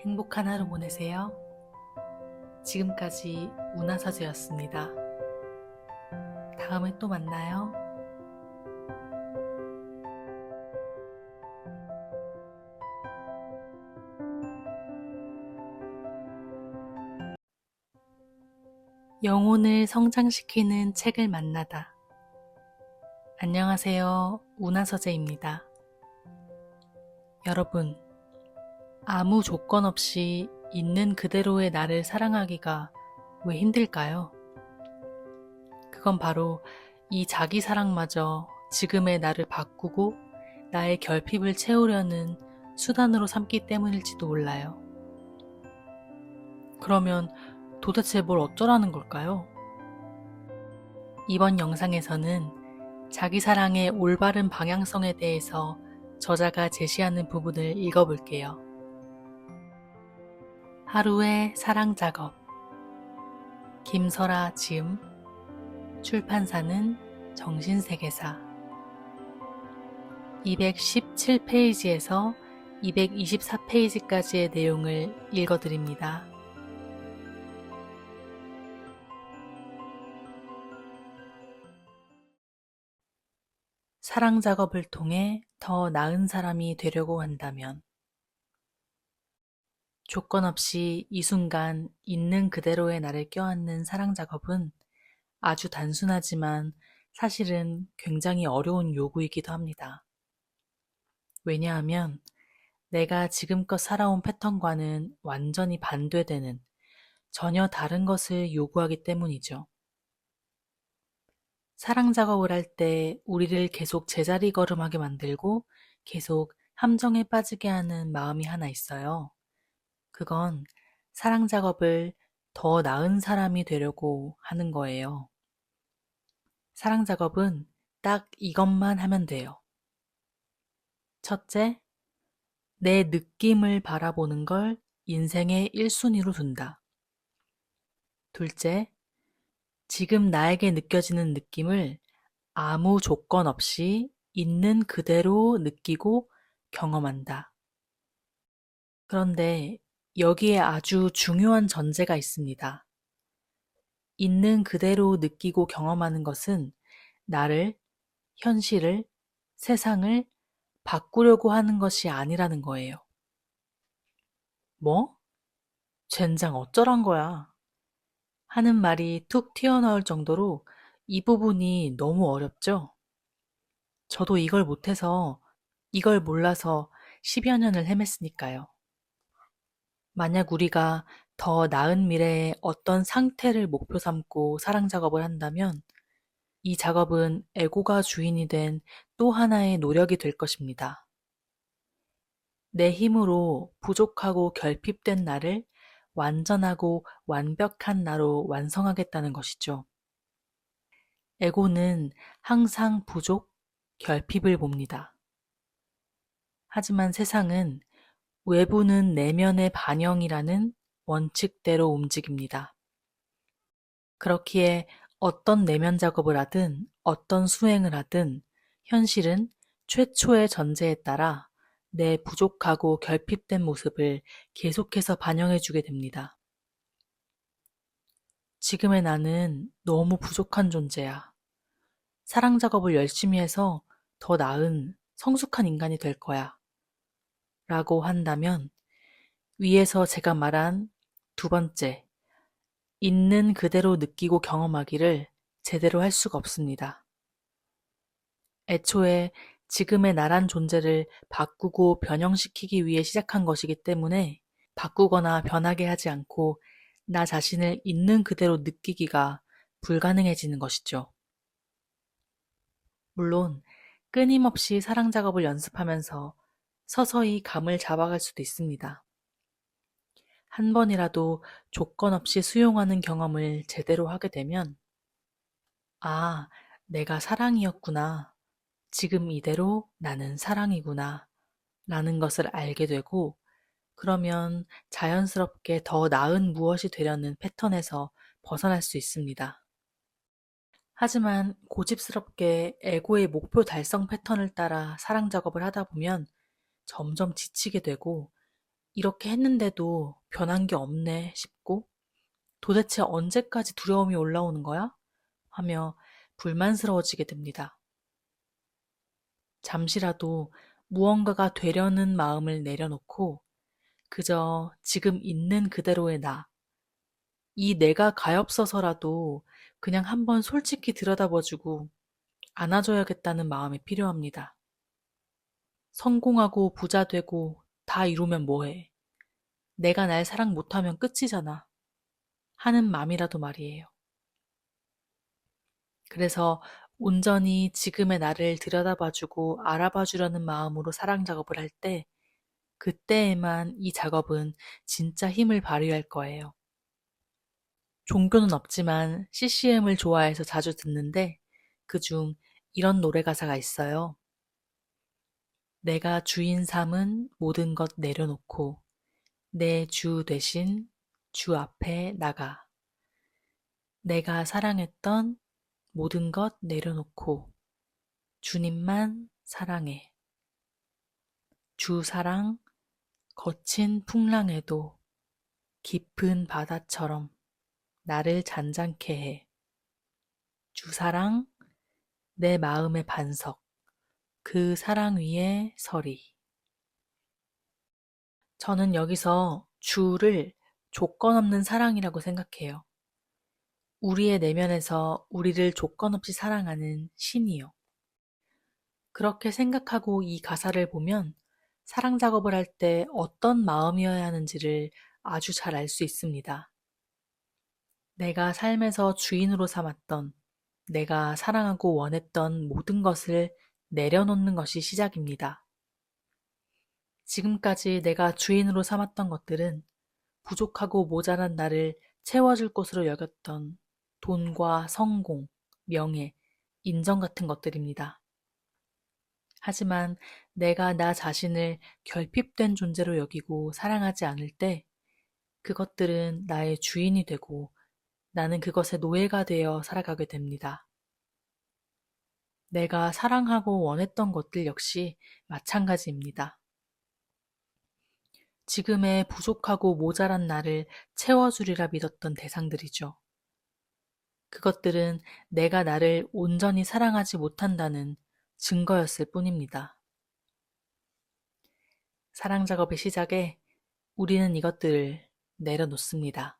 [SPEAKER 1] 행복한 하루 보내세요. 지금까지 운하사제였습니다. 다음에 또 만나요. 영혼을 성장시키는 책을 만나다. 안녕하세요. 운하서재입니다. 여러분, 아무 조건 없이 있는 그대로의 나를 사랑하기가 왜 힘들까요? 그건 바로 이 자기 사랑마저 지금의 나를 바꾸고 나의 결핍을 채우려는 수단으로 삼기 때문일지도 몰라요. 그러면 도대체 뭘 어쩌라는 걸까요? 이번 영상에서는 자기 사랑의 올바른 방향성에 대해서 저자가 제시하는 부분을 읽어볼게요. 하루의 사랑 작업. 김설아 지음. 출판사는 정신세계사. 217페이지에서 224페이지까지의 내용을 읽어드립니다. 사랑 작업을 통해 더 나은 사람이 되려고 한다면 조건 없이 이 순간 있는 그대로의 나를 껴안는 사랑 작업은 아주 단순하지만 사실은 굉장히 어려운 요구이기도 합니다. 왜냐하면 내가 지금껏 살아온 패턴과는 완전히 반대되는 전혀 다른 것을 요구하기 때문이죠. 사랑 작업을 할 때 우리를 계속 제자리 걸음하게 만들고 계속 함정에 빠지게 하는 마음이 하나 있어요. 그건 사랑 작업을 더 나은 사람이 되려고 하는 거예요. 사랑 작업은 딱 이것만 하면 돼요. 첫째, 내 느낌을 바라보는 걸 인생의 1순위로 둔다. 둘째, 지금 나에게 느껴지는 느낌을 아무 조건 없이 있는 그대로 느끼고 경험한다. 그런데 여기에 아주 중요한 전제가 있습니다. 있는 그대로 느끼고 경험하는 것은 나를, 현실을, 세상을 바꾸려고 하는 것이 아니라는 거예요. 뭐? 젠장 어쩌란 거야? 하는 말이 툭 튀어나올 정도로 이 부분이 너무 어렵죠? 저도 이걸 몰라서 10여 년을 헤맸으니까요. 만약 우리가 더 나은 미래의 어떤 상태를 목표 삼고 사랑 작업을 한다면 이 작업은 에고가 주인이 된 또 하나의 노력이 될 것입니다. 내 힘으로 부족하고 결핍된 나를 완전하고 완벽한 나로 완성하겠다는 것이죠. 에고는 항상 부족, 결핍을 봅니다. 하지만 세상은 외부는 내면의 반영이라는 원칙대로 움직입니다. 그렇기에 어떤 내면 작업을 하든 어떤 수행을 하든 현실은 최초의 전제에 따라 내 부족하고 결핍된 모습을 계속해서 반영해주게 됩니다. 지금의 나는 너무 부족한 존재야. 사랑 작업을 열심히 해서 더 나은 성숙한 인간이 될 거야. 라고 한다면 위에서 제가 말한 두 번째, 있는 그대로 느끼고 경험하기를 제대로 할 수가 없습니다. 애초에 지금의 나란 존재를 바꾸고 변형시키기 위해 시작한 것이기 때문에 바꾸거나 변하게 하지 않고 나 자신을 있는 그대로 느끼기가 불가능해지는 것이죠. 물론 끊임없이 사랑 작업을 연습하면서 서서히 감을 잡아갈 수도 있습니다. 한 번이라도 조건 없이 수용하는 경험을 제대로 하게 되면, 아, 내가 사랑이었구나. 지금 이대로 나는 사랑이구나. 라는 것을 알게 되고, 그러면 자연스럽게 더 나은 무엇이 되려는 패턴에서 벗어날 수 있습니다. 하지만 고집스럽게 에고의 목표 달성 패턴을 따라 사랑 작업을 하다 보면 점점 지치게 되고, 이렇게 했는데도 변한 게 없네 싶고, 도대체 언제까지 두려움이 올라오는 거야? 하며 불만스러워지게 됩니다. 잠시라도 무언가가 되려는 마음을 내려놓고 그저 지금 있는 그대로의 나, 이 내가 가엾어서라도 그냥 한번 솔직히 들여다봐주고 안아줘야겠다는 마음이 필요합니다. 성공하고 부자 되고 다 이루면 뭐해? 내가 날 사랑 못하면 끝이잖아. 하는 마음이라도 말이에요. 그래서 온전히 지금의 나를 들여다봐주고 알아봐주려는 마음으로 사랑 작업을 할 때, 그때에만 이 작업은 진짜 힘을 발휘할 거예요. 종교는 없지만 CCM을 좋아해서 자주 듣는데, 그중 이런 노래 가사가 있어요. 내가 주인 삼은 모든 것 내려놓고 내 주 대신 주 앞에 나가. 내가 사랑했던 모든 것 내려놓고 주님만 사랑해. 주 사랑 거친 풍랑에도 깊은 바다처럼 나를 잔잔케 해. 주 사랑 내 마음의 반석 그 사랑 위에 서리. 저는 여기서 주를 조건 없는 사랑이라고 생각해요. 우리의 내면에서 우리를 조건 없이 사랑하는 신이요. 그렇게 생각하고 이 가사를 보면 사랑 작업을 할 때 어떤 마음이어야 하는지를 아주 잘 알 수 있습니다. 내가 삶에서 주인으로 삼았던, 내가 사랑하고 원했던 모든 것을 내려놓는 것이 시작입니다. 지금까지 내가 주인으로 삼았던 것들은 부족하고 모자란 나를 채워줄 것으로 여겼던 돈과 성공, 명예, 인정 같은 것들입니다. 하지만 내가 나 자신을 결핍된 존재로 여기고 사랑하지 않을 때 그것들은 나의 주인이 되고 나는 그것의 노예가 되어 살아가게 됩니다. 내가 사랑하고 원했던 것들 역시 마찬가지입니다. 지금의 부족하고 모자란 나를 채워주리라 믿었던 대상들이죠. 그것들은 내가 나를 온전히 사랑하지 못한다는 증거였을 뿐입니다. 사랑 작업의 시작에 우리는 이것들을 내려놓습니다.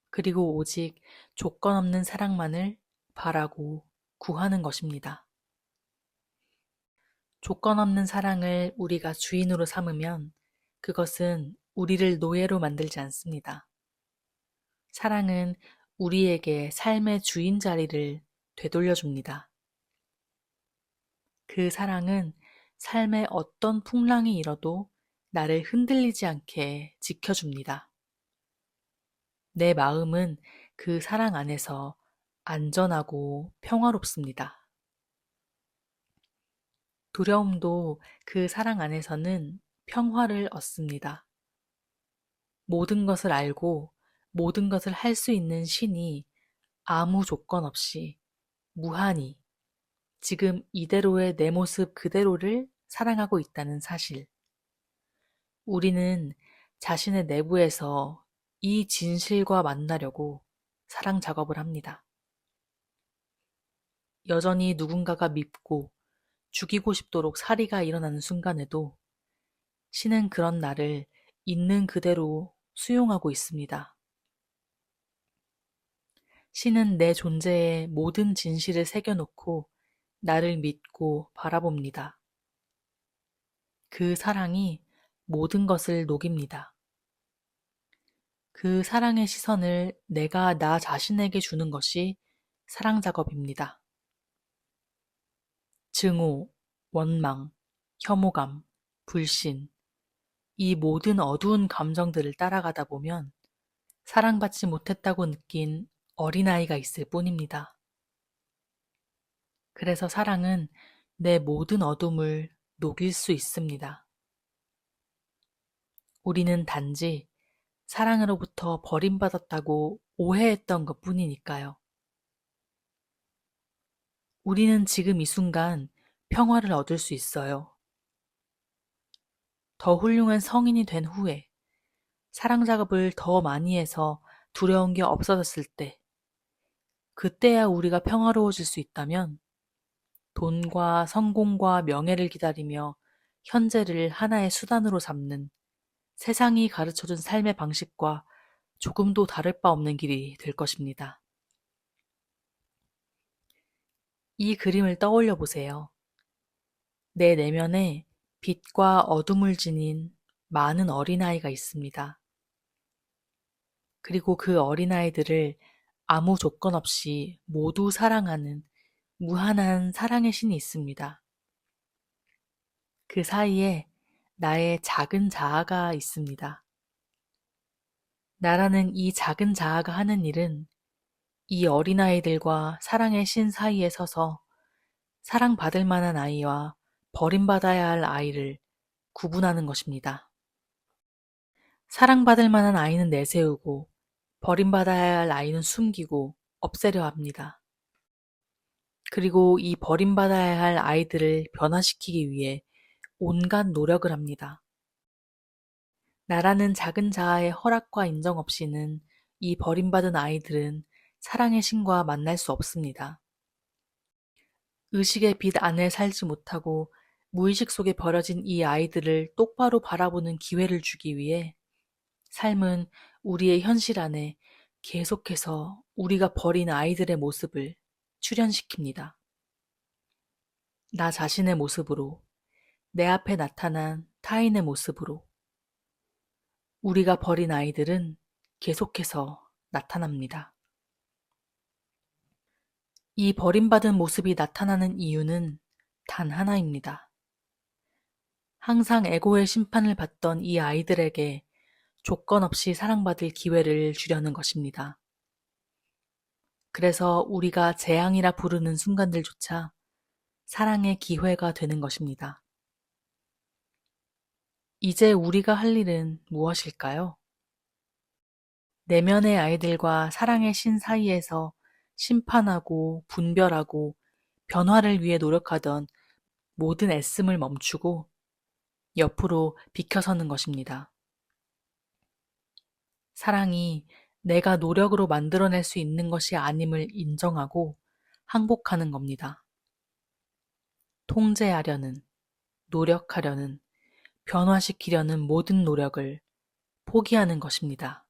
[SPEAKER 1] 그리고 오직 조건 없는 사랑만을 바라고 구하는 것입니다. 조건 없는 사랑을 우리가 주인으로 삼으면 그것은 우리를 노예로 만들지 않습니다. 사랑은 우리에게 삶의 주인 자리를 되돌려줍니다. 그 사랑은 삶의 어떤 풍랑이 일어도 나를 흔들리지 않게 지켜줍니다. 내 마음은 그 사랑 안에서 안전하고 평화롭습니다. 두려움도 그 사랑 안에서는 평화를 얻습니다. 모든 것을 알고 모든 것을 할 수 있는 신이 아무 조건 없이 무한히 지금 이대로의 내 모습 그대로를 사랑하고 있다는 사실. 우리는 자신의 내부에서 이 진실과 만나려고 사랑 작업을 합니다. 여전히 누군가가 밉고 죽이고 싶도록 살이가 일어나는 순간에도 신은 그런 나를 있는 그대로 수용하고 있습니다. 신은 내 존재에 모든 진실을 새겨놓고 나를 믿고 바라봅니다. 그 사랑이 모든 것을 녹입니다. 그 사랑의 시선을 내가 나 자신에게 주는 것이 사랑 작업입니다. 증오, 원망, 혐오감, 불신, 이 모든 어두운 감정들을 따라가다 보면 사랑받지 못했다고 느낀 어린아이가 있을 뿐입니다. 그래서 사랑은 내 모든 어둠을 녹일 수 있습니다. 우리는 단지 사랑으로부터 버림받았다고 오해했던 것 뿐이니까요. 우리는 지금 이 순간 평화를 얻을 수 있어요. 더 훌륭한 성인이 된 후에 사랑 작업을 더 많이 해서 두려운 게 없어졌을 때, 그때야 우리가 평화로워질 수 있다면 돈과 성공과 명예를 기다리며 현재를 하나의 수단으로 삼는 세상이 가르쳐준 삶의 방식과 조금도 다를 바 없는 길이 될 것입니다. 이 그림을 떠올려 보세요. 내 내면에 빛과 어둠을 지닌 많은 어린아이가 있습니다. 그리고 그 어린아이들을 아무 조건 없이 모두 사랑하는 무한한 사랑의 신이 있습니다. 그 사이에 나의 작은 자아가 있습니다. 나라는 이 작은 자아가 하는 일은 이 어린아이들과 사랑의 신 사이에 서서 사랑받을 만한 아이와 버림받아야 할 아이를 구분하는 것입니다. 사랑받을 만한 아이는 내세우고 버림받아야 할 아이는 숨기고 없애려 합니다. 그리고 이 버림받아야 할 아이들을 변화시키기 위해 온갖 노력을 합니다. 나라는 작은 자아의 허락과 인정 없이는 이 버림받은 아이들은 사랑의 신과 만날 수 없습니다. 의식의 빛 안에 살지 못하고 무의식 속에 버려진 이 아이들을 똑바로 바라보는 기회를 주기 위해 삶은 우리의 현실 안에 계속해서 우리가 버린 아이들의 모습을 출현시킵니다. 나 자신의 모습으로, 내 앞에 나타난 타인의 모습으로, 우리가 버린 아이들은 계속해서 나타납니다. 이 버림받은 모습이 나타나는 이유는 단 하나입니다. 항상 에고의 심판을 받던 이 아이들에게 조건 없이 사랑받을 기회를 주려는 것입니다. 그래서 우리가 재앙이라 부르는 순간들조차 사랑의 기회가 되는 것입니다. 이제 우리가 할 일은 무엇일까요? 내면의 아이들과 사랑의 신 사이에서 심판하고 분별하고 변화를 위해 노력하던 모든 애씀을 멈추고 옆으로 비켜서는 것입니다. 사랑이 내가 노력으로 만들어낼 수 있는 것이 아님을 인정하고 항복하는 겁니다. 통제하려는, 노력하려는, 변화시키려는 모든 노력을 포기하는 것입니다.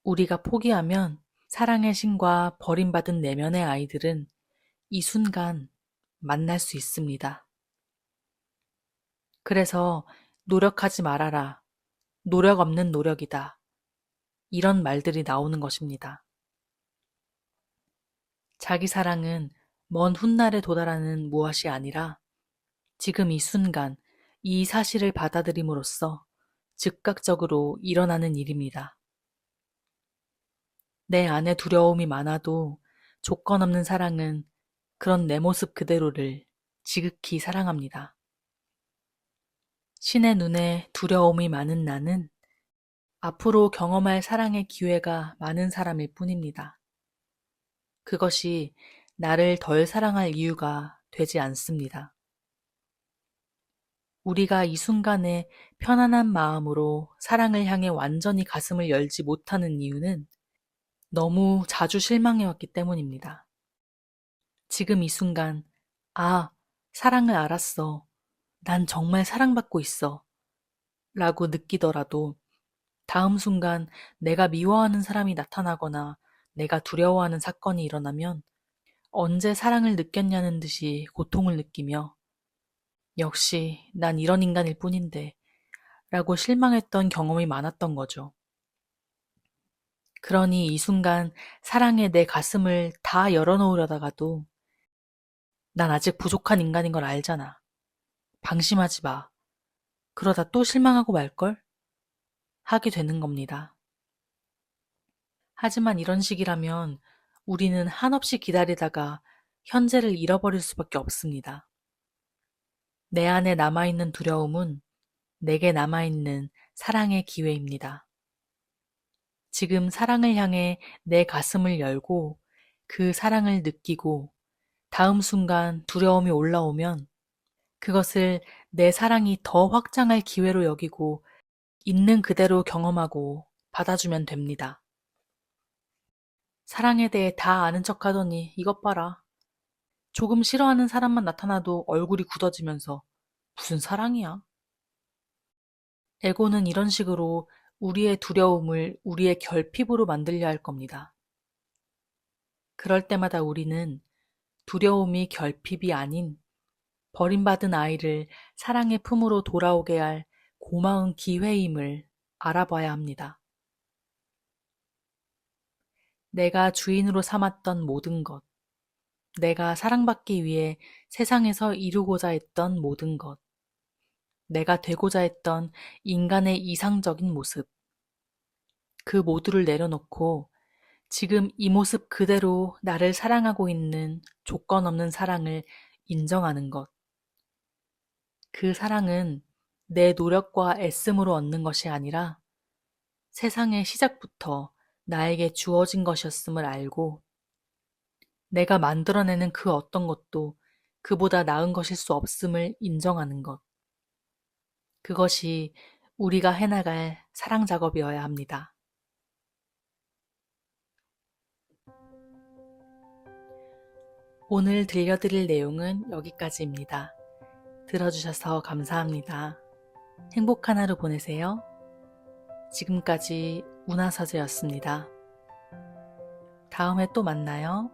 [SPEAKER 1] 우리가 포기하면 사랑의 신과 버림받은 내면의 아이들은 이 순간 만날 수 있습니다. 그래서 노력하지 말아라. 노력 없는 노력이다. 이런 말들이 나오는 것입니다. 자기 사랑은 먼 훗날에 도달하는 무엇이 아니라 지금 이 순간 이 사실을 받아들임으로써 즉각적으로 일어나는 일입니다. 내 안에 두려움이 많아도 조건 없는 사랑은 그런 내 모습 그대로를 지극히 사랑합니다. 신의 눈에 두려움이 많은 나는 앞으로 경험할 사랑의 기회가 많은 사람일 뿐입니다. 그것이 나를 덜 사랑할 이유가 되지 않습니다. 우리가 이 순간에 편안한 마음으로 사랑을 향해 완전히 가슴을 열지 못하는 이유는 너무 자주 실망해왔기 때문입니다. 지금 이 순간, 아, 사랑을 알았어. 난 정말 사랑받고 있어. 라고 느끼더라도 다음 순간 내가 미워하는 사람이 나타나거나 내가 두려워하는 사건이 일어나면 언제 사랑을 느꼈냐는 듯이 고통을 느끼며 역시 난 이런 인간일 뿐인데 라고 실망했던 경험이 많았던 거죠. 그러니 이 순간 사랑에 내 가슴을 다 열어놓으려다가도 난 아직 부족한 인간인 걸 알잖아. 방심하지 마. 그러다 또 실망하고 말걸? 하게 되는 겁니다. 하지만 이런 식이라면 우리는 한없이 기다리다가 현재를 잃어버릴 수밖에 없습니다. 내 안에 남아있는 두려움은 내게 남아있는 사랑의 기회입니다. 지금 사랑을 향해 내 가슴을 열고 그 사랑을 느끼고 다음 순간 두려움이 올라오면 그것을 내 사랑이 더 확장할 기회로 여기고 있는 그대로 경험하고 받아주면 됩니다. 사랑에 대해 다 아는 척 하더니 이것 봐라. 조금 싫어하는 사람만 나타나도 얼굴이 굳어지면서 무슨 사랑이야? 에고는 이런 식으로 우리의 두려움을 우리의 결핍으로 만들려 할 겁니다. 그럴 때마다 우리는 두려움이 결핍이 아닌 버림받은 아이를 사랑의 품으로 돌아오게 할 고마운 기회임을 알아봐야 합니다. 내가 주인으로 삼았던 모든 것, 내가 사랑받기 위해 세상에서 이루고자 했던 모든 것, 내가 되고자 했던 인간의 이상적인 모습, 그 모두를 내려놓고 지금 이 모습 그대로 나를 사랑하고 있는 조건 없는 사랑을 인정하는 것. 그 사랑은 내 노력과 애씀으로 얻는 것이 아니라 세상의 시작부터 나에게 주어진 것이었음을 알고 내가 만들어내는 그 어떤 것도 그보다 나은 것일 수 없음을 인정하는 것. 그것이 우리가 해나갈 사랑 작업이어야 합니다. 오늘 들려드릴 내용은 여기까지입니다. 들어주셔서 감사합니다. 행복한 하루 보내세요. 지금까지 운하서재였습니다. 다음에 또 만나요.